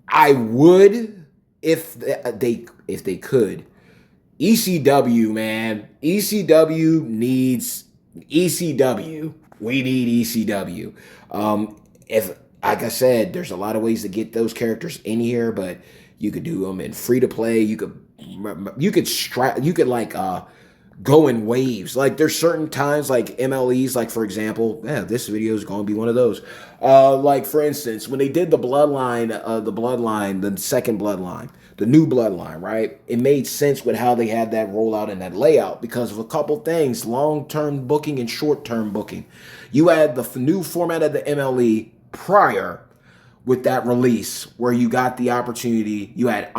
I would, if they could. ECW, man. ECW needs ECW. We need ECW. If like I said, there's a lot of ways to get those characters in here, but you could do them in free to play. You could like go in waves. Like there's certain times like MLEs, like for example, yeah, this video is going to be one of those. Like for instance, when they did the bloodline, the second bloodline, the new bloodline, right? It made sense with how they had that rollout and that layout because of a couple things: long-term booking and short-term booking. You had the new format of the MLE prior with that release, where you got the opportunity. You had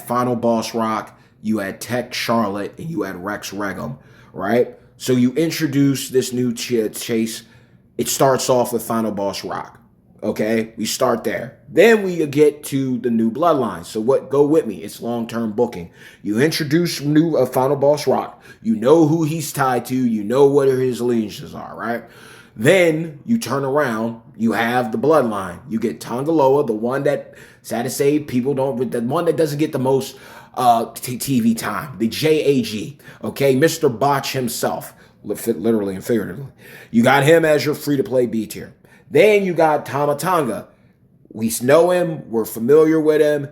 Final Boss Rock, you had Tech Charlotte, and you had Rex Regum, right? So you introduce this new chase. It starts off with Final Boss Rock. Okay, we start there. Then we get to the new bloodline. So what? Go with me. It's long-term booking. You introduce new Final Boss Rock. You know who he's tied to. You know what his allegiances are, right? Then you turn around. You have the bloodline. You get Tongaloa, the one that, sad to say, people don't. The one that doesn't get the most TV time. The JAG. Okay, Mr. Botch himself, literally and figuratively. You got him as your free-to-play B tier. Then you got Tama Tonga. We know him. We're familiar with him.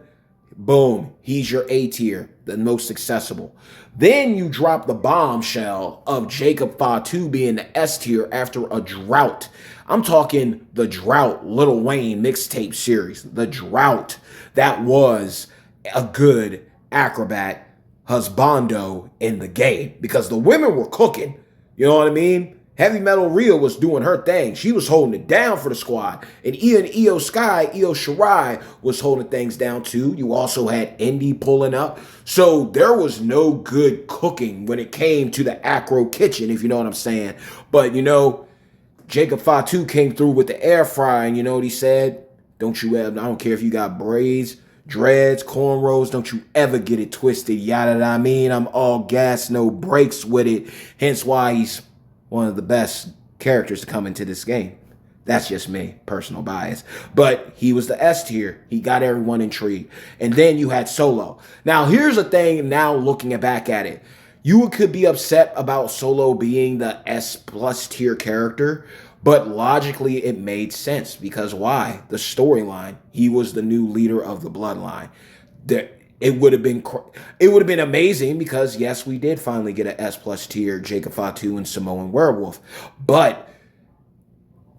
Boom. He's your A tier, the most accessible. Then you drop the bombshell of Jacob Fatu being the S tier after a drought. I'm talking the drought Lil Wayne mixtape series. The drought that was a good acrobat husbando in the game because the women were cooking. You know what I mean? Heavy Metal Rhea was doing her thing. She was holding it down for the squad. And Io Sky, Io Shirai was holding things down too. You also had Indy pulling up. So there was no good cooking when it came to the Acro kitchen, if you know what I'm saying. But, Jacob Fatu came through with the air fryer, and you know what he said? I don't care if you got braids, dreads, cornrows, don't you ever get it twisted. Yada, I mean, I'm all gas, no brakes with it. Hence why he's one of the best characters to come into this game. That's just me, personal bias. But he was the S tier. He got everyone intrigued. And then you had Solo. Now, here's the thing, now looking back at it. You could be upset about Solo being the S plus tier character, but logically it made sense. Because why? The storyline. He was the new leader of the bloodline. It would have been amazing because yes, we did finally get an S plus tier Jacob Fatu and Samoan Werewolf, but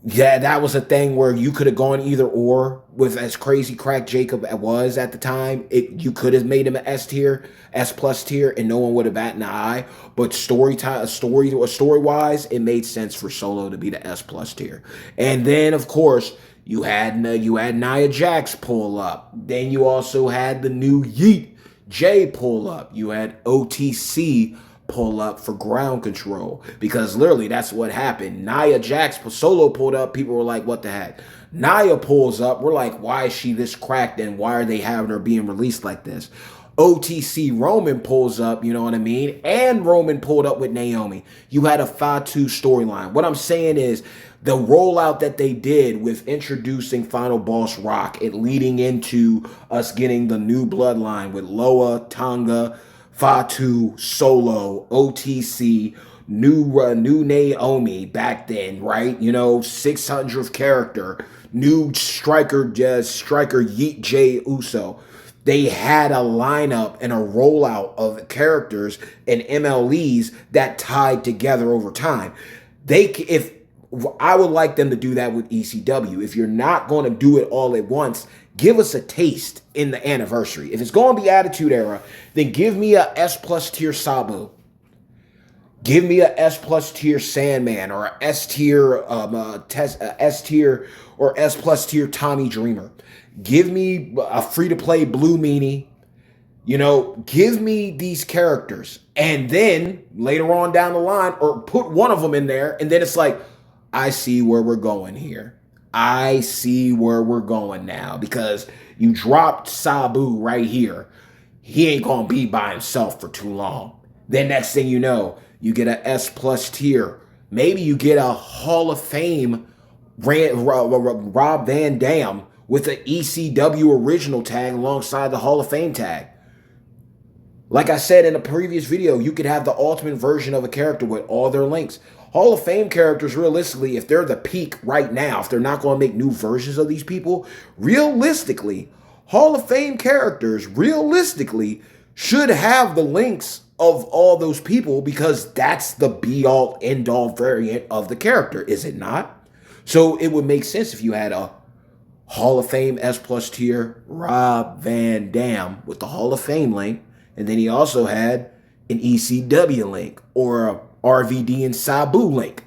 yeah, that was a thing where you could have gone either or. With as crazy crack Jacob was at the time, you could have made him an S tier, S plus tier, and no one would have batted an eye. But story wise, it made sense for Solo to be the S plus tier. And then of course you had Nia Jax pull up. Then you also had the new Yeet J pull up. You had OTC pull up for ground control because literally that's what happened. Nia Jax Solo pulled up. People were like, what the heck? Nia pulls up. We're like, why is she this cracked and why are they having her being released like this? OTC Roman pulls up, you know what I mean? And Roman pulled up with Naomi. You had a Fatu storyline. What I'm saying is the rollout that they did with introducing Final Boss Rock, it leading into us getting the new bloodline with Loa, Tonga, Fatu, Solo, OTC, new Naomi back then, right? 600th character, new striker Yeet J Uso. They had a lineup and a rollout of characters and MLEs that tied together over time. If I would like them to do that with ECW. If you're not going to do it all at once, give us a taste in the anniversary. If it's going to be Attitude Era, then give me a S plus tier Sabu. Give me a S plus tier Sandman or a S tier S tier or S plus tier Tommy Dreamer. Give me a free to play Blue Meanie. Give me these characters. And then later on down the line, or put one of them in there, and then it's like, I see where we're going here. I see where we're going now, because you dropped Sabu right here. He ain't going to be by himself for too long. Then next thing you know, you get a S plus tier. Maybe you get a Hall of Fame Rob Van Dam with an ECW original tag alongside the Hall of Fame tag. Like I said in a previous video, you could have the ultimate version of a character with all their links. Hall of Fame characters, realistically, if they're the peak right now, if they're not going to make new versions of these people, realistically, Hall of Fame characters, realistically, should have the links of all those people, because that's the be-all, end-all variant of the character, is it not? So it would make sense if you had a Hall of Fame S plus tier Rob Van Dam with the Hall of Fame link, and then he also had an ECW link or a RVD and Sabu link.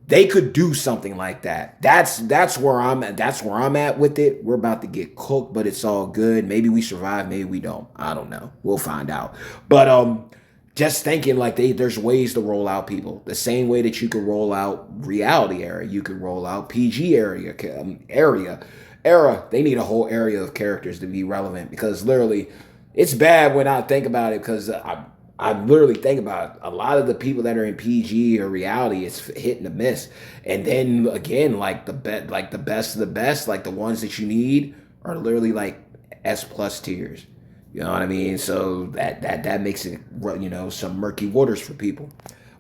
They could do something like that. That's where I'm at. That's where I'm at with it. We're about to get cooked, but it's all good. Maybe we survive, maybe we don't. I don't know. We'll find out. But just thinking like there's ways to roll out people. The same way that you could roll out Reality Era, you could roll out PG area. They need a whole area of characters to be relevant, because literally, it's bad when I think about it, because I literally think about a lot of the people that are in PG or Reality, it's hit and a miss. And then again, like the best of the best, like the ones that you need are literally like S plus tiers. You know what I mean? So that makes it, some murky waters for people.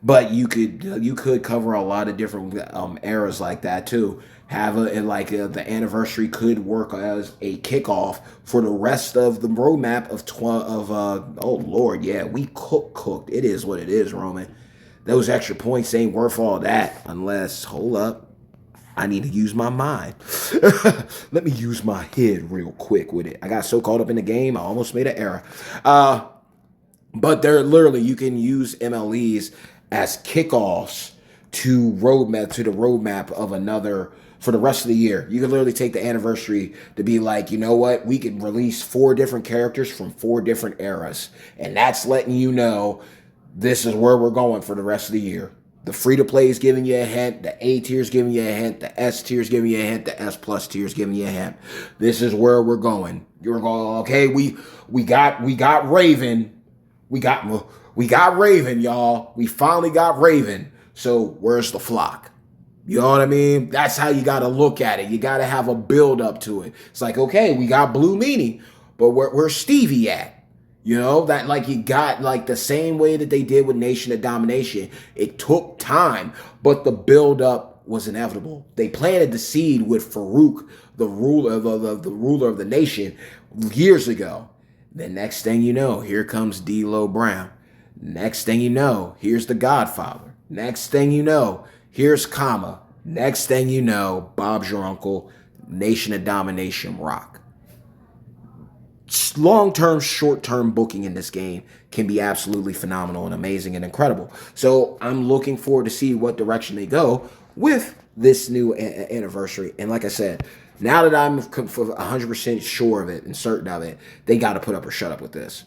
But you could cover a lot of different eras like that too. The anniversary could work as a kickoff for the rest of the roadmap oh Lord, yeah, we cooked. It is what it is, Roman. Those extra points ain't worth all that unless, hold up, I need to use my mind. Let me use my head real quick with it. I got so caught up in the game, I almost made an error. But they're literally, you can use MLEs as kickoffs to the roadmap of another for the rest of the year. You can literally take the anniversary to be like, you know what? We can release 4 different characters from 4 different eras. And that's letting you know this is where we're going for the rest of the year. The free-to-play is giving you a hint. The A tier is giving you a hint. The S tier is giving you a hint. The S plus tier is giving you a hint. This is where we're going. You're going, okay, we got Raven. We got Raven, y'all. We finally got Raven. So where's the flock? You know what I mean? That's how you got to look at it. You got to have a build up to it. It's like, okay, we got Blue Meanie, but where's Stevie at? That like you got like the same way that they did with Nation of Domination. It took time, but the build up was inevitable. They planted the seed with Farouk, the ruler of the nation, years ago. The next thing you know, here comes D'Lo Brown. Next thing you know, here's the Godfather. Next thing you know, here's Kama. Next thing you know, Bob's your uncle, Nation of Domination Rock. Long-term, short-term booking in this game can be absolutely phenomenal and amazing and incredible. So I'm looking forward to see what direction they go with this new anniversary. And like I said, now that I'm 100% sure of it and certain of it, they got to put up or shut up with this.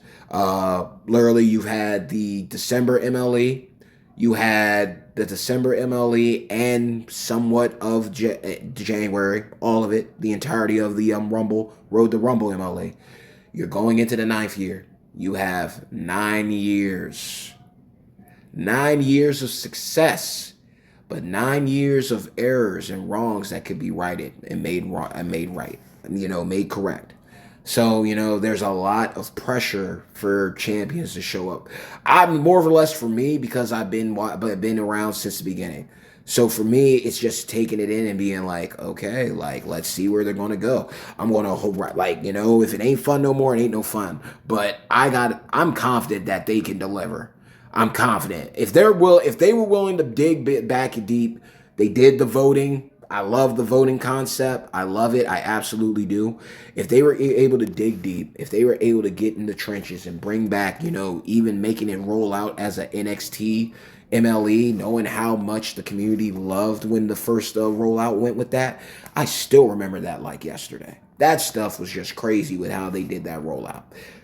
Literally, you've had the December MLE. You had the December MLE and somewhat of January, all of it, the entirety of the Road to Rumble MLE. You're going into the 9th year. You have 9 years. 9 years of success, but 9 years of errors and wrongs that could be righted and made right, made correct. So, there's a lot of pressure for champions to show up. I'm more or less for me, because I've been around since the beginning. So for me, it's just taking it in and being like, okay, like let's see where they're gonna go. I'm gonna hope, like, if it ain't fun no more, it ain't no fun. But I'm confident that they can deliver. I'm confident if they were willing to dig back deep. They did the voting. I love the voting concept. I love it. I absolutely do. If they were able to dig deep, if they were able to get in the trenches and bring back, even making it roll out as a NXT MLE, knowing how much the community loved when the first rollout went with that, I still remember that like yesterday. That stuff was just crazy with how they did that rollout.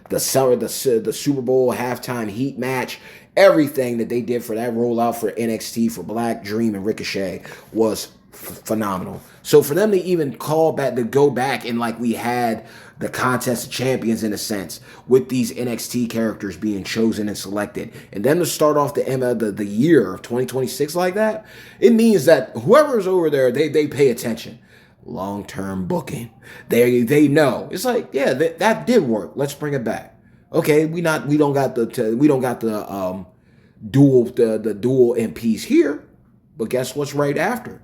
The Super Bowl halftime heat match, everything that they did for that rollout for NXT for Black Dream and Ricochet was phenomenal. So for them to even go back and like we had the contest of champions in a sense with these NXT characters being chosen and selected, and then to start off the year of 2026 like that, it means that whoever's over there, they pay attention. Long-term booking. They know. It's like, yeah, that did work. Let's bring it back. Okay, we don't got the dual MPs here, but guess what's right after?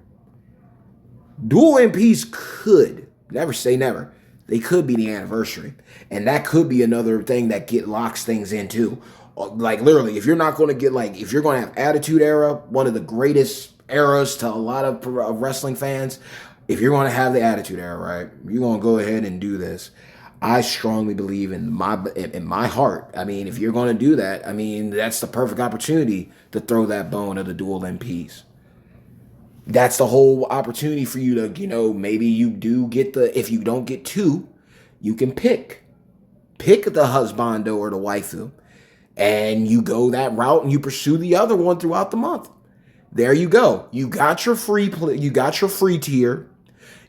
Dual MPs could, never say never, they could be the anniversary. And that could be another thing that locks things in too. Like literally, if you're not going to if you're going to have Attitude Era, one of the greatest eras to a lot of wrestling fans, if you're going to have the Attitude Era, right, you're going to go ahead and do this. I strongly believe in my heart. I mean, if you're going to do that, I mean, that's the perfect opportunity to throw that bone of the dual MPs. That's the whole opportunity for you to, maybe you do get if you don't get two, you can pick the husbando or the waifu, and you go that route and you pursue the other one throughout the month. There you go. You got your free tier.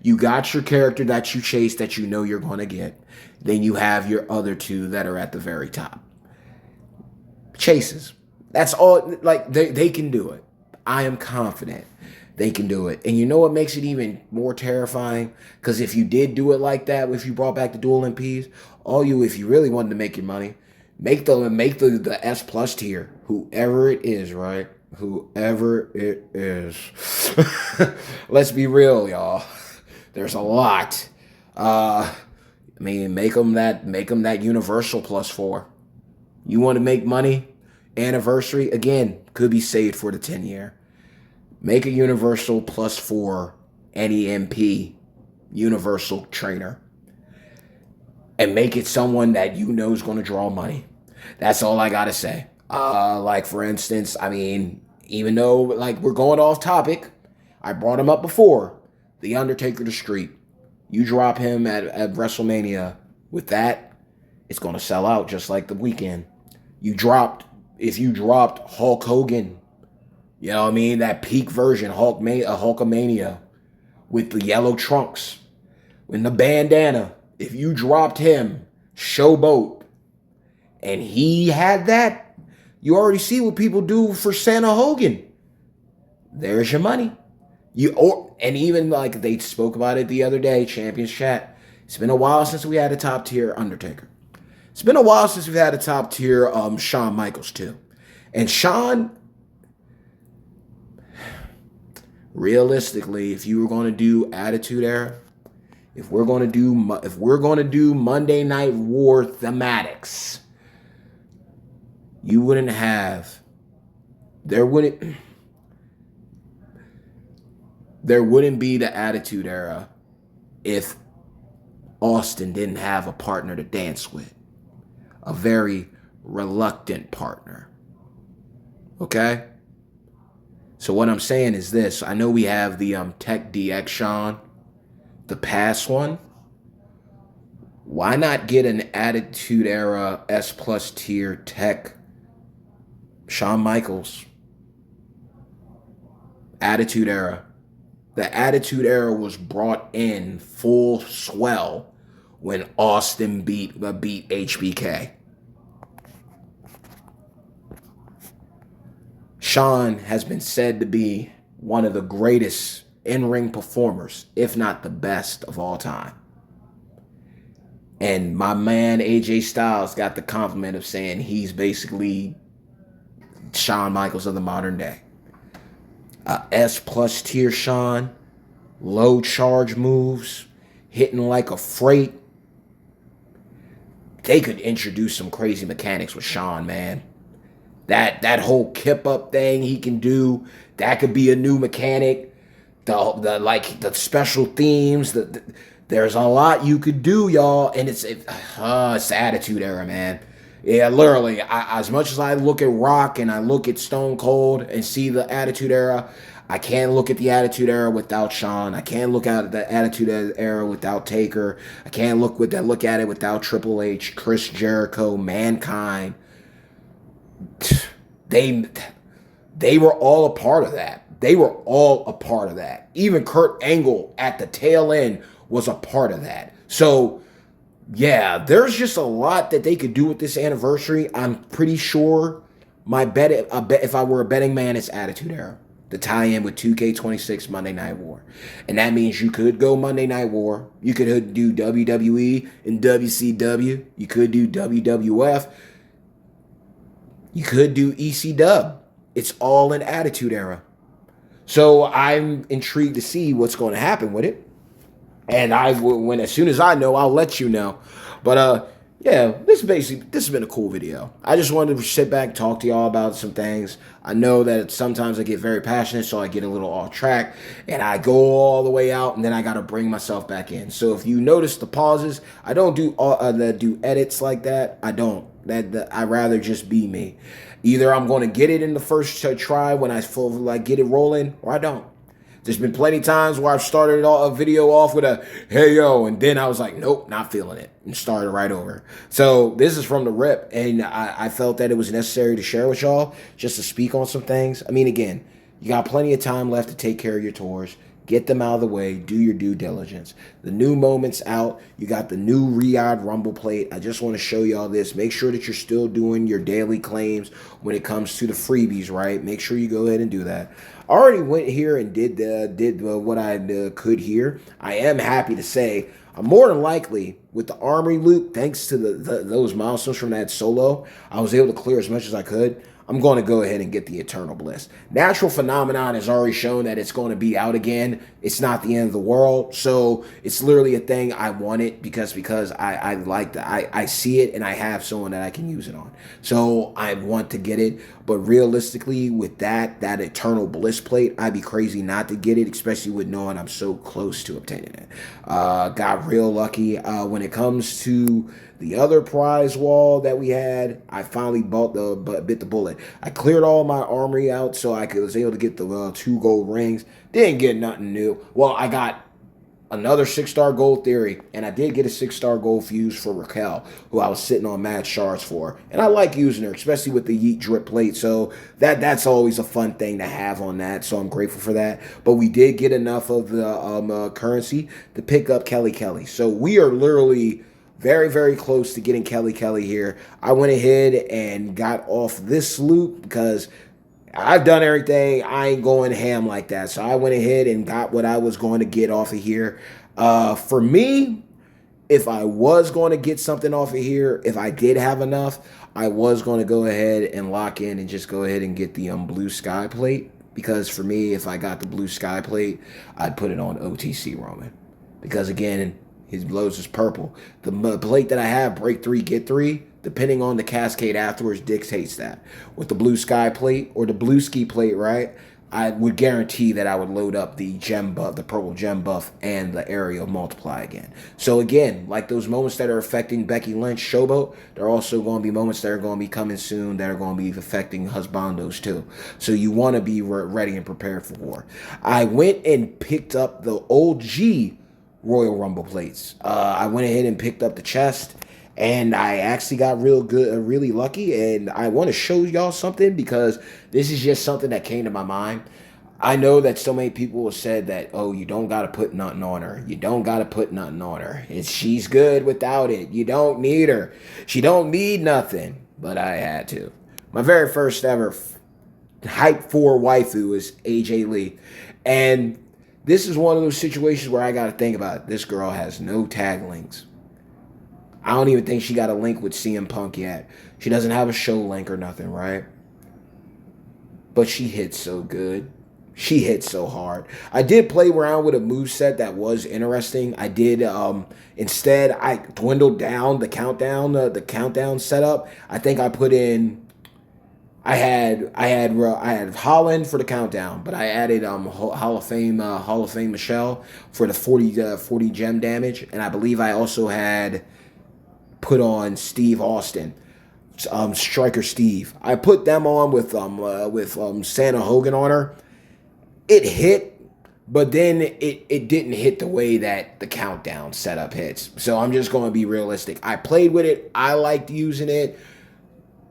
You got your character that you chase that you're going to get. Then you have your other two that are at the very top. Chases. That's all. Like, they can do it. I am confident they can do it. And you know what makes it even more terrifying? Because if you did do it like that, if you brought back the dual MPs, if you really wanted to make your money, make the S plus tier, whoever it is, right? Whoever it is. Let's be real, y'all. There's a lot. Make them that universal +4. You want to make money? Anniversary, again, could be saved for the 10-year. Make a universal +4 NEMP universal trainer. And make it someone that is going to draw money. That's all I got to say. Like, for instance, even though, we're going off topic, I brought him up before. The Undertaker the Street. You drop him at WrestleMania with that, it's going to sell out just like the weekend. If you dropped Hulk Hogan, that peak version, Hulkamania with the yellow trunks, with the bandana, if you dropped him, Showboat, and he had that, you already see what people do for Santa Hogan. There's your money. And even they spoke about it the other day, Champions Chat. It's been a while since we had a top tier Undertaker. It's been a while since we've had a top tier Shawn Michaels too. And Shawn, realistically, if you were going to do Attitude Era, if we're going to do Monday Night War thematics, there wouldn't be the Attitude Era if Austin didn't have a partner to dance with. A very reluctant partner. Okay? So what I'm saying is this. I know we have the Tech DX Shawn, the past one. Why not get an Attitude Era S plus tier Tech Shawn Michaels? Attitude Era. The Attitude Era was brought in full swell when Austin beat HBK. Shawn has been said to be one of the greatest in-ring performers, if not the best of all time. And my man AJ Styles got the compliment of saying he's basically Shawn Michaels of the modern day. S plus tier Sean, low charge moves, hitting like a freight. They could introduce some crazy mechanics with Sean, man. That whole kip up thing he can do, that could be a new mechanic. The special themes, there's a lot you could do, y'all, and it's the Attitude Era, man. Yeah, literally. As much as I look at Rock and I look at Stone Cold and see the Attitude Era, I can't look at the Attitude Era without Shawn. I can't look at the Attitude Era without Taker. I can't look at it without Triple H, Chris Jericho, Mankind. They they were all a part of that. They were all a part of that. Even Kurt Angle at the tail end was a part of that. So yeah, there's just a lot that they could do with this anniversary. I'm pretty sure if I were a betting man, it's Attitude Era. The tie-in with 2K26 Monday Night War. And that means you could go Monday Night War. You could do WWE and WCW. You could do WWF. You could do EC-Dub. It's all in Attitude Era. So I'm intrigued to see what's going to happen with it. And as soon as I know, I'll let you know. But yeah, this has been a cool video. I just wanted to sit back, talk to y'all about some things. I know that sometimes I get very passionate, so I get a little off track, and I go all the way out, and then I gotta bring myself back in. So if you notice the pauses, I don't do edits like that. I don't. I rather just be me. Either I'm going to get it in the first try when I get it rolling, or I don't. There's been plenty of times where I've started a video off with a, hey, yo, and then I was like, nope, not feeling it, and started right over. So this is from the rip, and I felt that it was necessary to share with y'all, just to speak on some things. I mean, again, you got plenty of time left to take care of your tours. Get them out of the way. Do your due diligence. The new moment's out. You got the new Riyadh Rumble plate. I just want to show y'all this. Make sure that you're still doing your daily claims when it comes to the freebies, right? Make sure you go ahead and do that. I already went here and did what I could here. I am happy to say I'm more than likely with the Armory loop, thanks to those milestones from that solo, I was able to clear as much as I could. I'm going to go ahead and get the Eternal Bliss. Natural Phenomenon has already shown that it's going to be out again. It's not the end of the world. So it's literally a thing. I want it because I like that. I see it and I have someone that I can use it on. So I want to get it. But realistically, with that Eternal Bliss plate, I'd be crazy not to get it, especially with knowing I'm so close to obtaining it. Got real lucky. When it comes to the other prize wall that we had, I finally bit the bullet. I cleared all my armory out so I was able to get the 2 gold rings. Didn't get nothing new. Well, I got another 6-star gold theory, and I did get a 6-star gold fuse for Raquel, who I was sitting on mad shards for. And I like using her, especially with the Yeet drip plate. So that's always a fun thing to have on that. So I'm grateful for that. But we did get enough of the currency to pick up Kelly Kelly. So we are literally very, very close to getting Kelly Kelly here. I went ahead and got off this loop because I've done everything. I ain't going ham like that. So I went ahead and got what I was going to get off of here. For me, if I was going to get something off of here, if I did have enough, I was going to go ahead and lock in and just go ahead and get the Blue Sky plate. Because for me, if I got the Blue Sky plate, I'd put it on OTC Roman. Because again, his blows is purple. The plate that I have, break 3, get 3, depending on the cascade afterwards, dictates that. With the Blue Sky plate or the Blue Ski plate, right, I would guarantee that I would load up the gem buff, the purple gem buff, and the aerial multiply again. So again, like those moments that are affecting Becky Lynch, Showboat, there are also going to be moments that are going to be coming soon that are going to be affecting Husbandos too. So you want to be ready and prepared for war. I went and picked up the OG Royal Rumble plates. I went ahead and picked up the chest, and I actually got really lucky, and I want to show y'all something because this is just something that came to my mind. I know that so many people have said that, oh, you don't got to put nothing on her. You don't got to put nothing on her. She's good without it. You don't need her. She don't need nothing. But I had to. My very first ever hype for waifu is AJ Lee, and this is one of those situations where I got to think about it. This girl has no tag links. I don't even think she got a link with CM Punk yet. She doesn't have a show link or nothing, right? But she hits so good. She hit so hard. I did play around with a moveset that was interesting. I did instead I dwindled down the countdown setup. I think I put in I had Holland for the countdown, but I added Hall of Fame Michelle for the 40 gem damage, and I believe I also had put on Steve Austin, Striker Steve. I put them on with Santa Hogan on her. It hit, but then it didn't hit the way that the countdown setup hits. So I'm just going to be realistic. I played with it. I liked using it,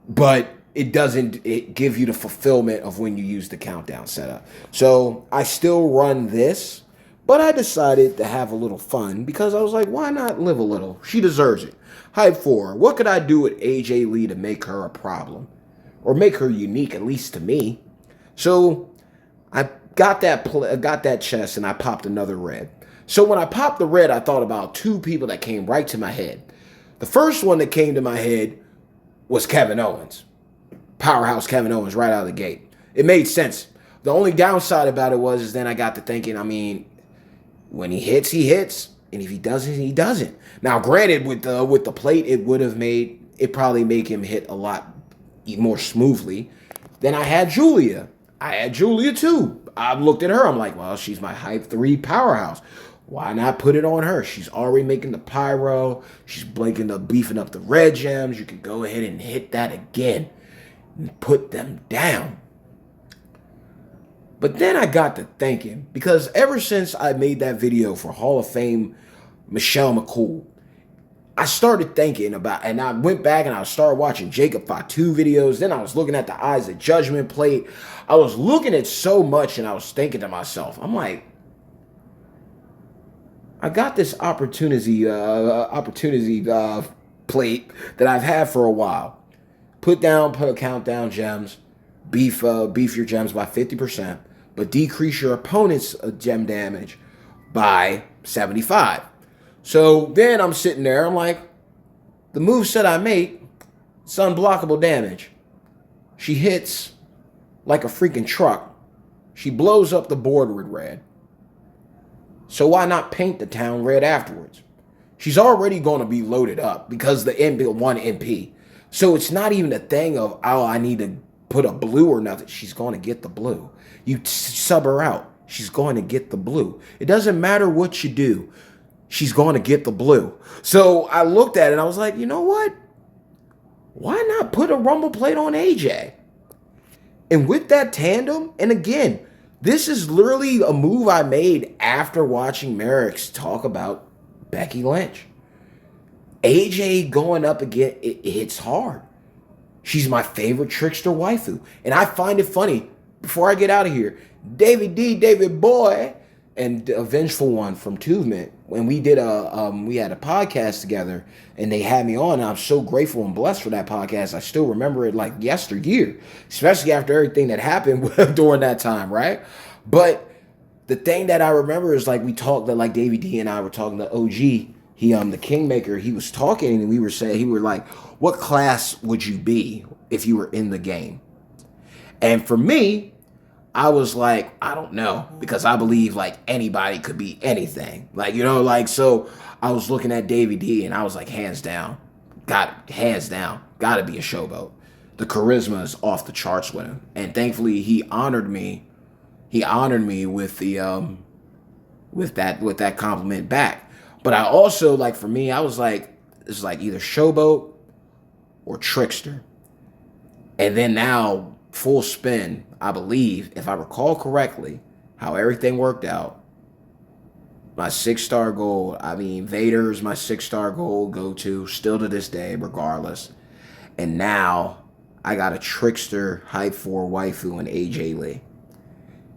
but it doesn't give you the fulfillment of when you use the countdown setup. So I still run this, but I decided to have a little fun because I was like, why not live a little? She deserves it. Hype for her. What could I do with AJ Lee to make her a problem? Or make her unique, at least to me? So I got that chest and I popped another red. So when I popped the red, I thought about two people that came right to my head. The first one that came to my head was Kevin Owens. Powerhouse Kevin Owens right out of the gate. It made sense. The only downside about it was then I got to thinking, I mean, when he hits, and if he doesn't, he doesn't. Now, granted, with the plate, it probably make him hit a lot more smoothly. Then I had Julia. I had Julia too. I looked at her. I'm like, well, she's my Hype 3 powerhouse. Why not put it on her? She's already making the pyro. She's beefing up the red gems. You can go ahead and hit that again and put them down. But then I got to thinking, because ever since I made that video for Hall of Fame Michelle McCool, I started thinking about, and I went back and I started watching Jacob Fatu videos. Then I was looking at the Eyes of Judgment plate. I was looking at so much and I was thinking to myself, I'm like, I got this opportunity plate that I've had for a while. Put countdown gems, beef your gems by 50%, but decrease your opponent's gem damage by 75. So then I'm sitting there, I'm like, the moveset I make, it's unblockable damage. She hits like a freaking truck. She blows up the board with red. So why not paint the town red afterwards? She's already going to be loaded up because the one MP. So it's not even a thing of, oh, I need to put a blue or nothing. She's going to get the blue. You sub her out. She's going to get the blue. It doesn't matter what you do. She's going to get the blue. So I looked at it and I was like, you know what? Why not put a rumble plate on AJ? And with that tandem, and again, this is literally a move I made after watching Merrick's talk about Becky Lynch. AJ going up again, it hits hard. She's my favorite trickster waifu. And I find it funny, before I get out of here, David Boy, and a Vengeful One from Tuvement, when we had a podcast together and they had me on, and I'm so grateful and blessed for that podcast. I still remember it like yesteryear, especially after everything that happened during that time, right? But the thing that I remember is like we talked, that like Davey D and I were talking to OG, the Kingmaker, he was talking and we were like, what class would you be if you were in the game? And for me, I was like, I don't know, because I believe like anybody could be anything. Like, so I was looking at Davey D and I was like, hands down, gotta be a showboat. The charisma is off the charts with him. And thankfully he honored me with the with that compliment back. But I also, like, for me, I was like, it's like either showboat or trickster. And then now, full spin, I believe, if I recall correctly, how everything worked out, my 6-star gold, Vader's my 6-star gold go-to, still to this day, regardless. And now, I got a trickster Hype 4 waifu in AJ Lee.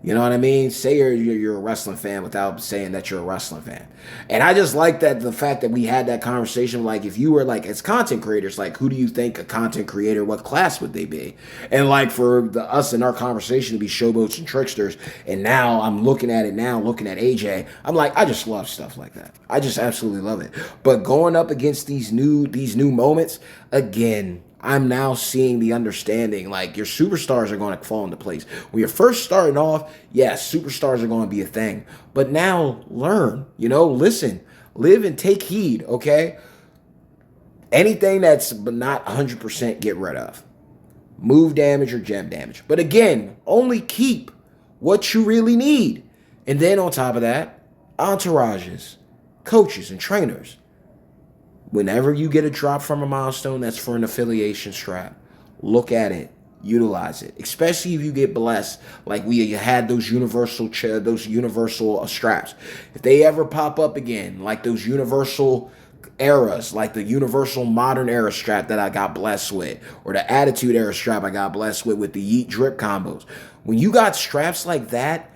You know what I mean? Say you're a wrestling fan without saying that you're a wrestling fan. And I just like the fact that we had that conversation. Like, if you were like, as content creators, like, who do you think a content creator, what class would they be? And like for us in our conversation to be showboats and tricksters. And now I'm looking at AJ. I'm like, I just love stuff like that. I just absolutely love it. But going up against these new moments, again, I'm now seeing the understanding, like your superstars are going to fall into place. When you're first starting off, yes, superstars are going to be a thing. But now learn, listen, live and take heed, okay? Anything that's not 100% get rid of. Move damage or gem damage. But again, only keep what you really need. And then on top of that, entourages, coaches, and trainers. Whenever you get a drop from a milestone that's for an affiliation strap, look at it, utilize it. Especially if you get blessed, like we had those universal straps. If they ever pop up again, like those universal eras, like the universal modern era strap that I got blessed with, or the attitude era strap I got blessed with the yeet drip combos. When you got straps like that,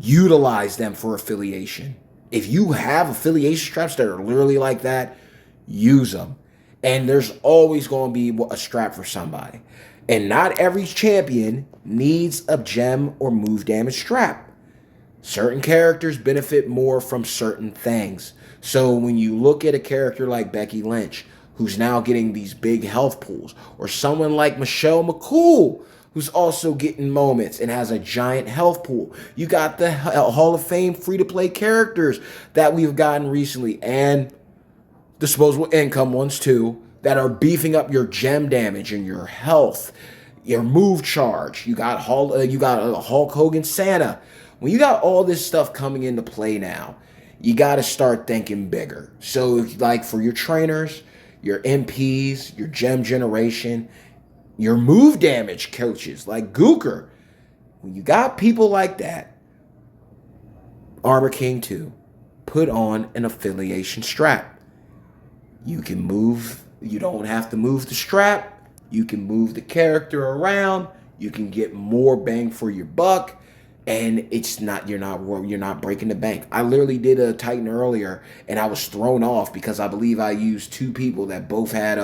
utilize them for affiliation. If you have affiliation straps that are literally like that, use them. And there's always going to be a strap for somebody. And not every champion needs a gem or move damage strap. Certain characters benefit more from certain things. So when you look at a character like Becky Lynch, who's now getting these big health pools, or someone like Michelle McCool, who's also getting moments and has a giant health pool. You got the Hall of Fame free-to-play characters that we've gotten recently, and disposable income ones too, that are beefing up your gem damage and your health, your move charge. You got Hulk Hogan Santa. When you got all this stuff coming into play now, you got to start thinking bigger. So like for your trainers, your MPs, your gem generation, your move damage coaches like Gooker, when you got people like that, Armor King 2, put on an affiliation strap. You can move, you don't have to move the strap. You can move the character around. You can get more bang for your buck. And it's not, you're not breaking the bank. I literally did a Titan earlier, and I was thrown off because I believe I used two people that both had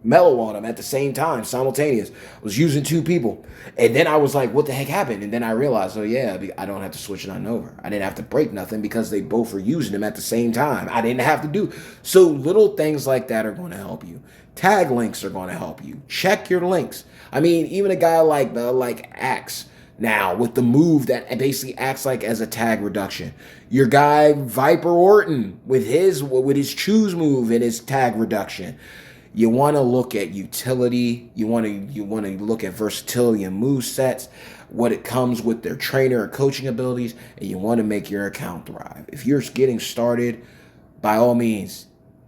mellow on them at the same time, simultaneous. I was using two people, and then I was like, what the heck happened? And then I realized, oh yeah, I don't have to switch it on over. I didn't have to break nothing because they both were using them at the same time. I didn't have to do. So little things like that are going to help you. Tag links are going to help you. Check your links. I mean, even a guy like Axe now with the move that basically acts like as a tag reduction. Your guy Viper Orton with his choose move and his tag reduction. You want to look at utility. You want to look at versatility and move sets, what it comes with their trainer or coaching abilities, and you want to make your account thrive. If you're getting started, by all means,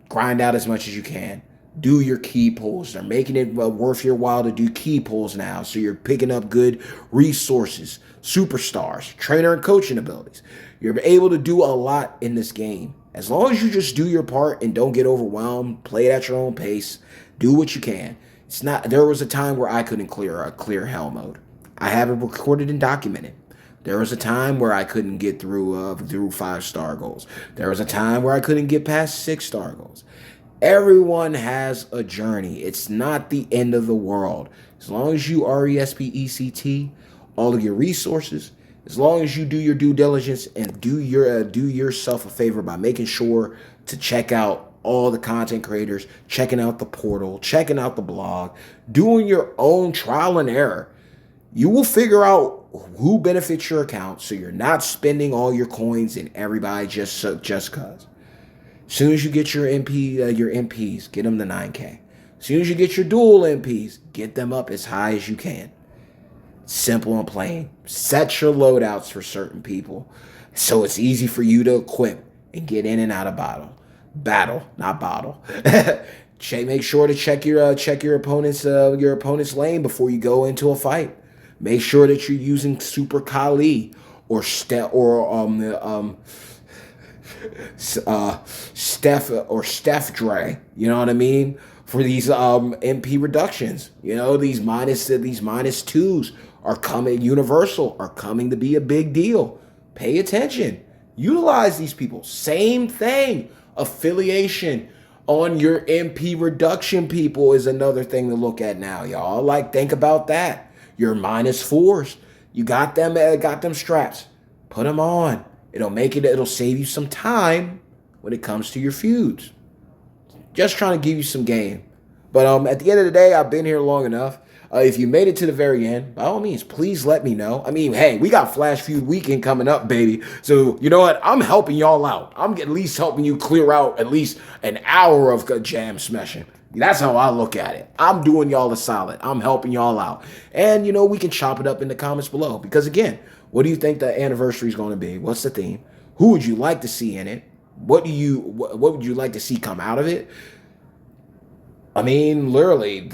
grind out as much as you can. Do your key pulls. They're making it worth your while to do key pulls now. So you're picking up good resources, superstars, trainer and coaching abilities. You're able to do a lot in this game. As long as you just do your part and don't get overwhelmed, play it at your own pace, do what you can. It's not. There was a time where I couldn't clear hell mode. I have it recorded and documented. There was a time where I couldn't get through 5-star goals. There was a time where I couldn't get past 6-star goals. Everyone has a journey. It's not the end of the world. As long as you RESPECT all of your resources, as long as you do your due diligence and do yourself a favor by making sure to check out all the content creators, checking out the portal, checking out the blog, doing your own trial and error, you will figure out who benefits your account so you're not spending all your coins and everybody just cause. As soon as you get your MPs, get them to 9K. As soon as you get your dual MPs, get them up as high as you can. Simple and plain. Set your loadouts for certain people so it's easy for you to equip and get in and out of battle, not bottle. Make sure to check your opponent's lane before you go into a fight. Make sure that you're using Super Kali or Steph Dre, you know what I mean? For these MP reductions, these minus twos are coming. Universal are coming to be a big deal. Pay attention. Utilize these people. Same thing. Affiliation on your MP reduction people is another thing to look at now, y'all. Like, think about that. Your -4s, you got them straps. Put them on. It'll save you some time when it comes to your feuds. Just trying to give you some game. But at the end of the day, I've been here long enough. If you made it to the very end, by all means, please let me know. I mean, hey, we got Flash Feud weekend coming up, baby. So, you know what? I'm helping y'all out. I'm at least helping you clear out at least an hour of jam smashing. That's how I look at it. I'm doing y'all a solid. I'm helping y'all out. And, you know, we can chop it up in the comments below. Because, again, what do you think the anniversary is going to be? What's the theme? Who would you like to see in it? What would you like to see come out of it? I mean, literally,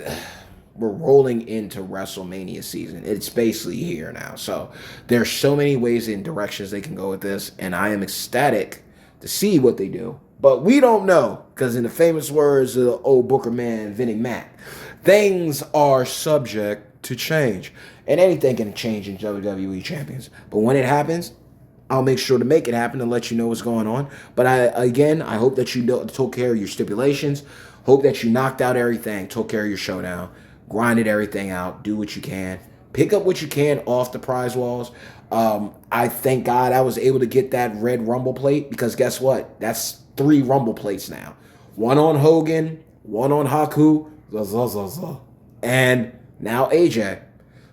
we're rolling into WrestleMania season. It's basically here now. So there's so many ways and directions they can go with this, and I am ecstatic to see what they do. But we don't know, because in the famous words of old Booker man, Vinnie Mac, things are subject to change. And anything can change in WWE Champions. But when it happens, I'll make sure to make it happen and let you know what's going on. But I hope that you took care of your stipulations. Hope that you knocked out everything, took care of your showdown, grinded everything out, do what you can, pick up what you can off the prize walls. I thank God I was able to get that red Rumble plate, because guess what? That's 3 Rumble plates now. One on Hogan, one on Haku, and now AJ.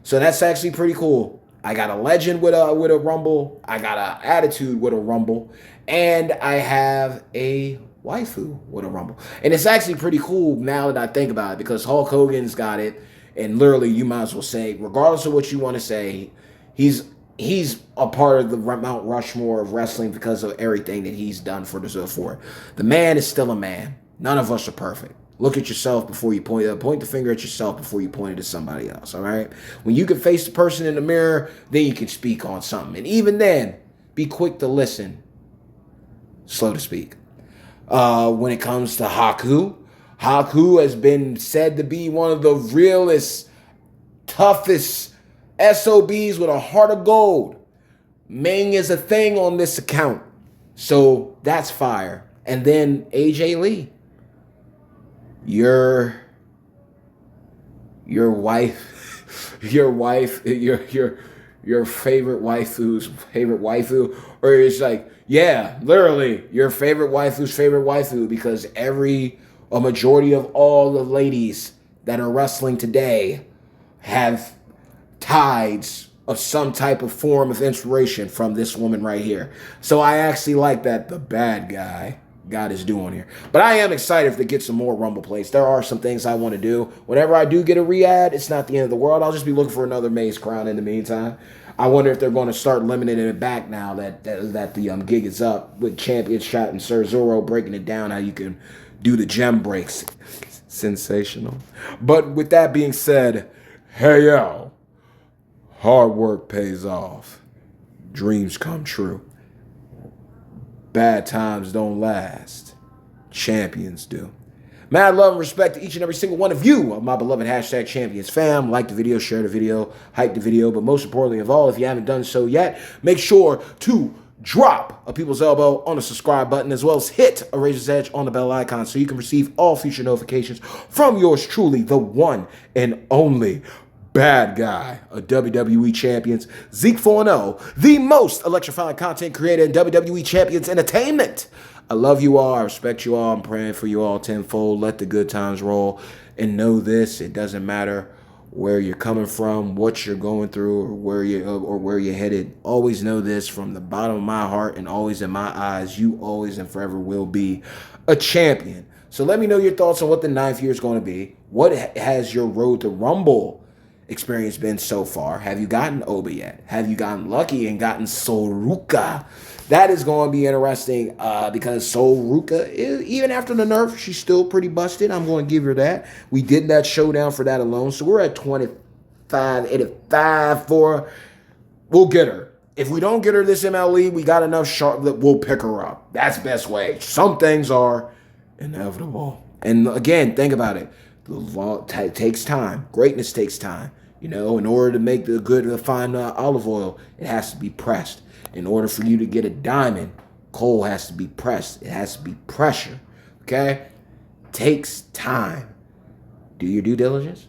So that's actually pretty cool. I got a legend with a Rumble. I got an attitude with a Rumble. And I have a waifu with a Rumble. And it's actually pretty cool now that I think about it, because Hulk Hogan's got it. And literally, you might as well say, regardless of what you want to say, he's a part of the Mount Rushmore of wrestling because of everything that he's done for the The man is still a man. None of us are perfect. Look at yourself before you point the finger at yourself before you point it at somebody else, all right? When you can face the person in the mirror, then you can speak on something. And even then, be quick to listen, slow to speak. When it comes to Haku has been said to be one of the realest, toughest SOBs with a heart of gold. Ming is a thing on this account. So that's fire. And then AJ Lee. Your wife, your favorite waifu's favorite waifu, or it's like, yeah, literally your favorite waifu's favorite waifu, because a majority of all the ladies that are wrestling today have tides of some type of form of inspiration from this woman right here. So I actually like that the bad guy God is doing here. But I am excited to get some more Rumble plates. There are some things I want to do. Whenever I do get a re-add, it's not the end of the world. I'll just be looking for another Maze Crown in the meantime. I wonder if they're going to start limiting it back now that the gig is up, with Champion Shot and Sir Zorro breaking it down, how you can do the gem breaks. Sensational. But with that being said, hey yo, hard work pays off. Dreams come true. Bad times don't last. Champions do. Mad love and respect to each and every single one of you, my beloved hashtag champions fam. Like the video, share the video, hype the video, but most importantly of all, if you haven't done so yet, make sure to drop a people's elbow on the subscribe button, as well as hit a razor's edge on the bell icon so you can receive all future notifications from yours truly, the one and only bad guy of WWE Champions, Zeke 4-0, the most electrifying content creator in WWE Champions Entertainment. I love you all. I respect you all. I'm praying for you all tenfold. Let the good times roll. And know this, it doesn't matter where you're coming from, what you're going through, or where you're headed. Always know this from the bottom of my heart and always in my eyes, you always and forever will be a champion. So let me know your thoughts on what the 9th year is going to be. What has your road to Rumble experience been so far? Have you gotten Oba yet? Have you gotten lucky and gotten Soruka? That is going to be interesting because Soruka, even after the nerf, she's still pretty busted. I'm going to give her that. We did that showdown for that alone, so we're at 25, 85 for. We'll get her. If we don't get her this MLE, we got enough sharp that we'll pick her up. That's the best way. Some things are inevitable. And again, think about it. The law takes time. Greatness takes time. You know, in order to make the good fine olive oil, it has to be pressed. In order for you to get a diamond, coal has to be pressed. It has to be pressure. Okay? Takes time. Do your due diligence.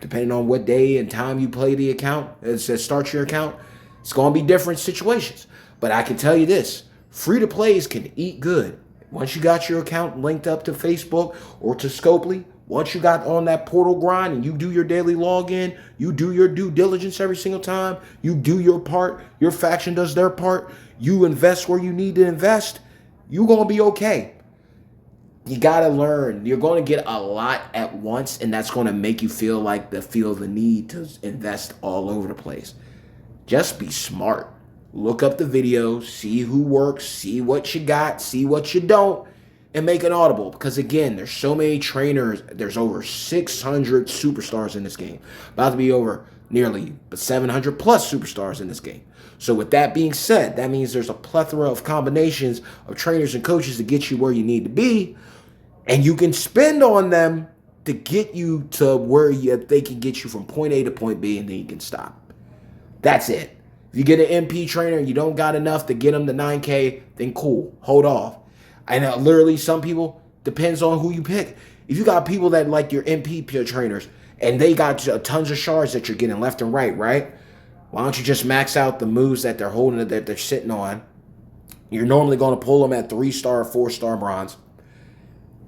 Depending on what day and time you play the account, it says start your account, it's going to be different situations. But I can tell you this, free-to-plays can eat good. Once you got your account linked up to Facebook or to Scopely, once you got on that portal grind and you do your daily login, you do your due diligence every single time, you do your part, your faction does their part, you invest where you need to invest, you're going to be okay. You got to learn. You're going to get a lot at once, and that's going to make you feel the need to invest all over the place. Just be smart. Look up the videos, see who works, see what you got, see what you don't, and make it audible. Because again, there's so many trainers. There's over 600 superstars in this game. About to be over nearly 700 plus superstars in this game. So with that being said, that means there's a plethora of combinations of trainers and coaches to get you where you need to be. And you can spend on them to get you to where they can get you from point A to point B, and then you can stop. That's it. If you get an MP trainer and you don't got enough to get them to 9K, then cool, hold off. And literally some people, depends on who you pick. If you got people that like your MP trainers and they got tons of shards that you're getting left and right? Why don't you just max out the moves that they're holding, that they're sitting on? You're normally going to pull them at 3-star, 4-star bronze.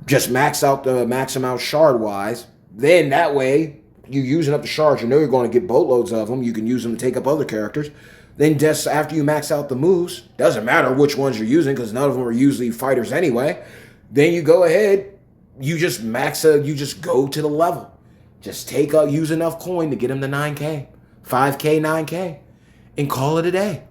Just max them out shard-wise. Then that way, you're using up the shards. You know you're going to get boatloads of them. You can use them to take up other characters. Then just after you max out the moves, doesn't matter which ones you're using because none of them are usually fighters anyway. Then you go ahead, you just you just go to the level. Just use enough coin to get them to 9K, 5K, 9K, and call it a day.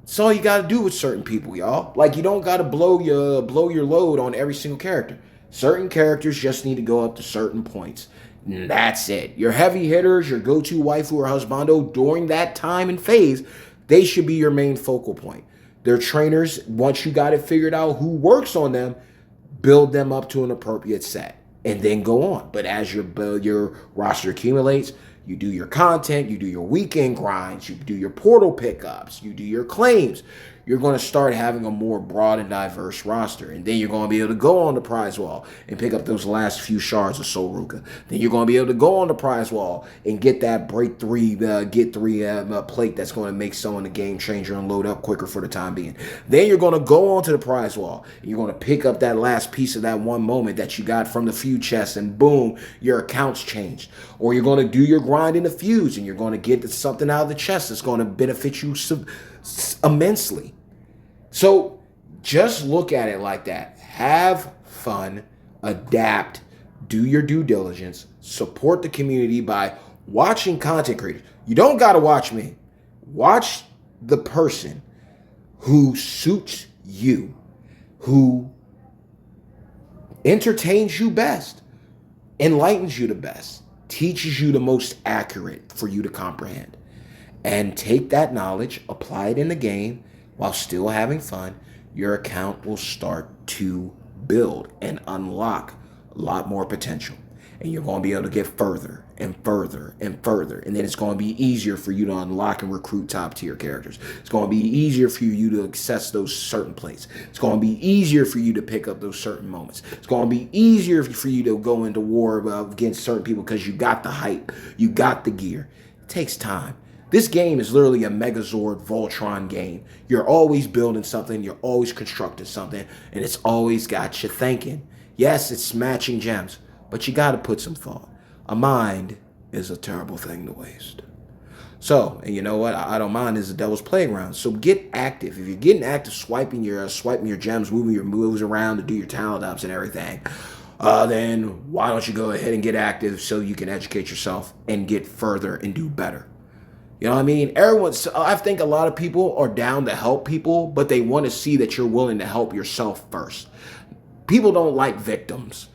That's all you got to do with certain people, y'all. Like, you don't got to blow your load on every single character. Certain characters just need to go up to certain points. And that's it. Your heavy hitters, your go-to waifu or husbando during that time and phase, they should be your main focal point. Their trainers, once you got it figured out who works on them, build them up to an appropriate set and then go on. But as your roster accumulates, you do your content, you do your weekend grinds, you do your portal pickups, you do your claims. You're going to start having a more broad and diverse roster. And then you're going to be able to go on the prize wall and pick up those last few shards of Soul Ruka. Then you're going to be able to go on the prize wall and get that break 3, get 3 plate that's going to make someone a game changer and load up quicker for the time being. Then you're going to go on to the prize wall. And you're going to pick up that last piece of that one moment that you got from the feud chest, and boom, your account's changed. Or you're going to do your grind in the feuds and you're going to get something out of the chest that's going to benefit you immensely. So just look at it like that. Have fun, adapt, do your due diligence, support the community by watching content creators. You don't got to watch me. Watch the person who suits you, who entertains you best, enlightens you the best, teaches you the most accurate for you to comprehend. And take that knowledge, apply it in the game while still having fun. Your account will start to build and unlock a lot more potential. And you're going to be able to get further and further and further. And then it's going to be easier for you to unlock and recruit top tier characters. It's going to be easier for you to access those certain places. It's going to be easier for you to pick up those certain moments. It's going to be easier for you to go into war against certain people because you got the hype. You got the gear. It takes time. This game is literally a Megazord Voltron game. You're always building something. You're always constructing something. And it's always got you thinking. Yes, it's smashing gems. But you got to put some thought. A mind is a terrible thing to waste. So, and you know what? I don't mind. Is the devil's playground. So get active. If you're getting active, swiping your gems, moving your moves around to do your talent ups and everything, then why don't you go ahead and get active so you can educate yourself and get further and do better? You know what I mean? I think a lot of people are down to help people, but they want to see that you're willing to help yourself first. People don't like victims.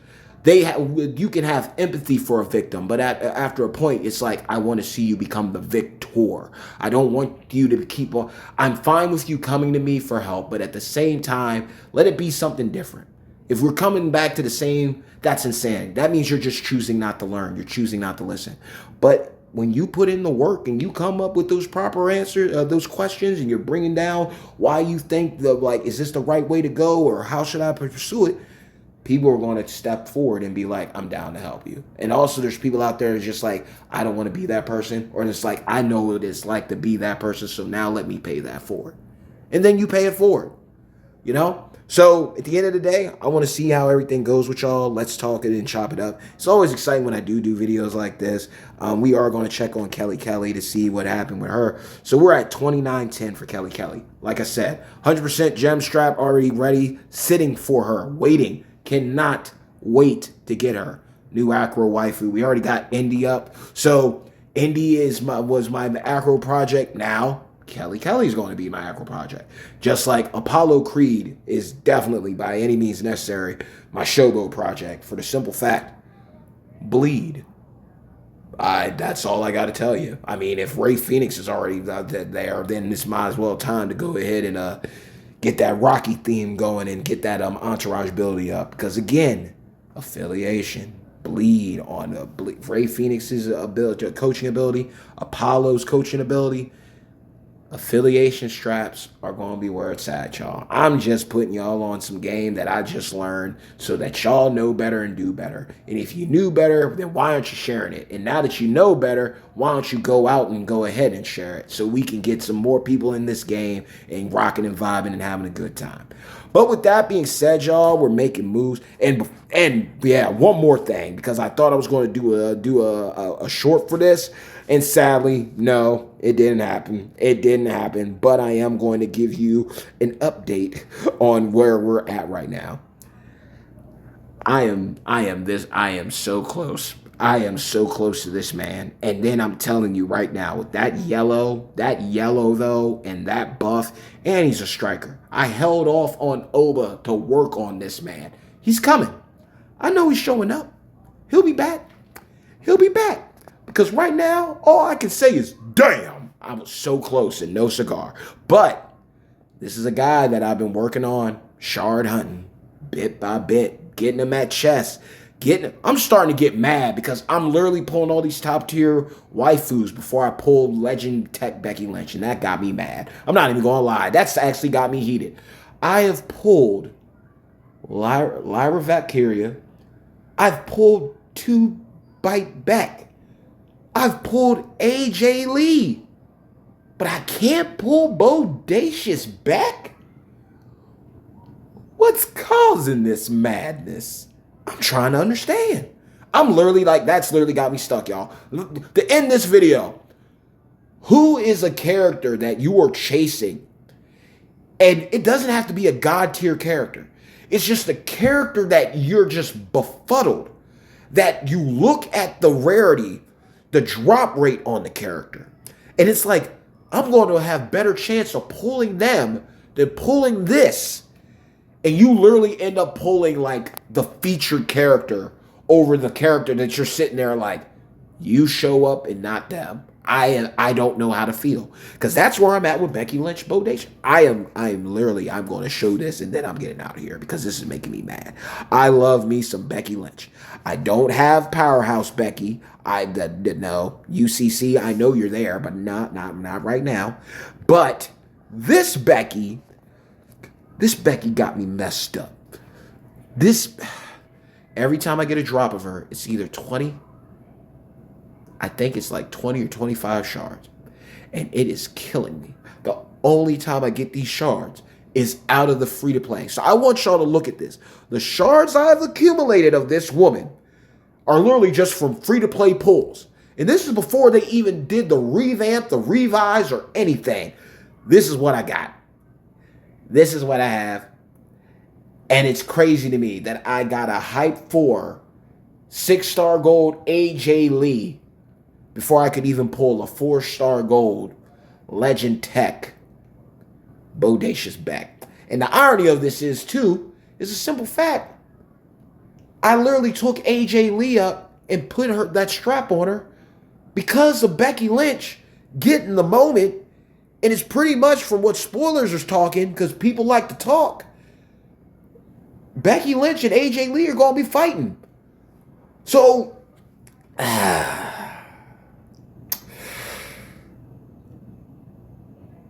You can have empathy for a victim, but after a point, it's like, I want to see you become the victor. I don't want you to keep on. I'm fine with you coming to me for help, but at the same time, let it be something different. If we're coming back to the same, that's insanity. That means you're just choosing not to learn. You're choosing not to listen. But when you put in the work and you come up with those proper answers, those questions, and you're bringing down why you think is this the right way to go, or how should I pursue it? People are going to step forward and be like, I'm down to help you. And also there's people out there that's just like, I don't want to be that person. Or it's like, I know what it's like to be that person, so now let me pay that forward. And then you pay it forward, you know? So at the end of the day, I want to see how everything goes with y'all. Let's talk it and chop it up. It's always exciting when I do videos like this. We are going to check on Kelly Kelly to see what happened with her. So we're at 29-10 for Kelly Kelly. Like I said, 100% gem strap already ready, sitting for her, waiting. Cannot wait to get her. New acro waifu. We already got Indy up. So Indy was my acro project. Now Kelly Kelly's going to be my acro project. Just like Apollo Creed is definitely, by any means necessary, my Showboat project. For the simple fact, bleed. That's all I got to tell you. I mean, if Ray Phoenix is already there, then it's might as well time to go ahead and get that Rocky theme going and get that entourage ability up. Because again, affiliation, bleed on Ray Phoenix's ability, coaching ability, Apollo's coaching ability. Affiliation straps are going to be where it's at, y'all. I'm just putting y'all on some game that I just learned so that y'all know better and do better. And if you knew better, then why aren't you sharing it? And now that you know better, why don't you go out and go ahead and share it so we can get some more people in this game and rocking and vibing and having a good time. But with that being said, y'all, we're making moves. And yeah, one more thing, because I thought I was going to do a short for this. And sadly, no, it didn't happen. It didn't happen. But I am going to give you an update on where we're at right now. I am so close. I am so close to this man. And then I'm telling you right now, with that yellow though, and that buff, and he's a striker. I held off on Oba to work on this man. He's coming. I know he's showing up. He'll be back. He'll be back. Because right now, all I can say is, damn, I was so close and no cigar. But this is a guy that I've been working on, shard hunting, bit by bit, getting him at chess. I'm starting to get mad because I'm literally pulling all these top tier waifus before I pulled Legend Tech Becky Lynch, and that got me mad. I'm not even going to lie. That's actually got me heated. I have pulled Lyra Valkyria. I've pulled 2 Bite Back. I've pulled AJ Lee, but I can't pull Bodacious back? What's causing this madness? I'm trying to understand. I'm literally like, that's literally got me stuck, y'all. To end this video, who is a character that you are chasing? And it doesn't have to be a god tier character. It's just a character that you're just befuddled. That you look at the rarity, the drop rate on the character, and it's like, I'm going to have better chance of pulling them than pulling this. And you literally end up pulling like the featured character over the character that you're sitting there like, you show up and not them. I don't know how to feel, because that's where I'm at with Becky Lynch Bodacious. I'm going to show this and then I'm getting out of here because this is making me mad. I love me some Becky Lynch. I don't have Powerhouse Becky. No UCC. I know you're there, but not right now. But this Becky got me messed up. Every time I get a drop of her, it's either 20. I think it's like 20 or 25 shards. And it is killing me. The only time I get these shards is out of the free-to-play. So I want y'all to look at this. The shards I've accumulated of this woman are literally just from free-to-play pulls. And this is before they even did the revamp, the revise, or anything. This is what I got. This is what I have. And it's crazy to me that I got a hype 4 6-star gold AJ Lee before I could even pull a 4-star gold Legend Tech Bodacious back. And the irony of this is a simple fact. I literally took AJ Lee up and put that strap on her because of Becky Lynch getting the moment. And it's pretty much from what spoilers are talking, because people like to talk. Becky Lynch and AJ Lee are going to be fighting. So,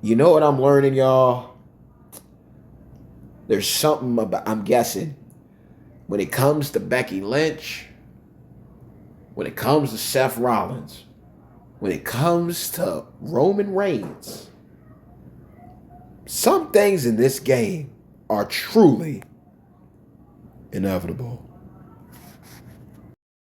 you know what I'm learning, y'all? There's something about, I'm guessing, when it comes to Becky Lynch, when it comes to Seth Rollins, when it comes to Roman Reigns, some things in this game are truly inevitable.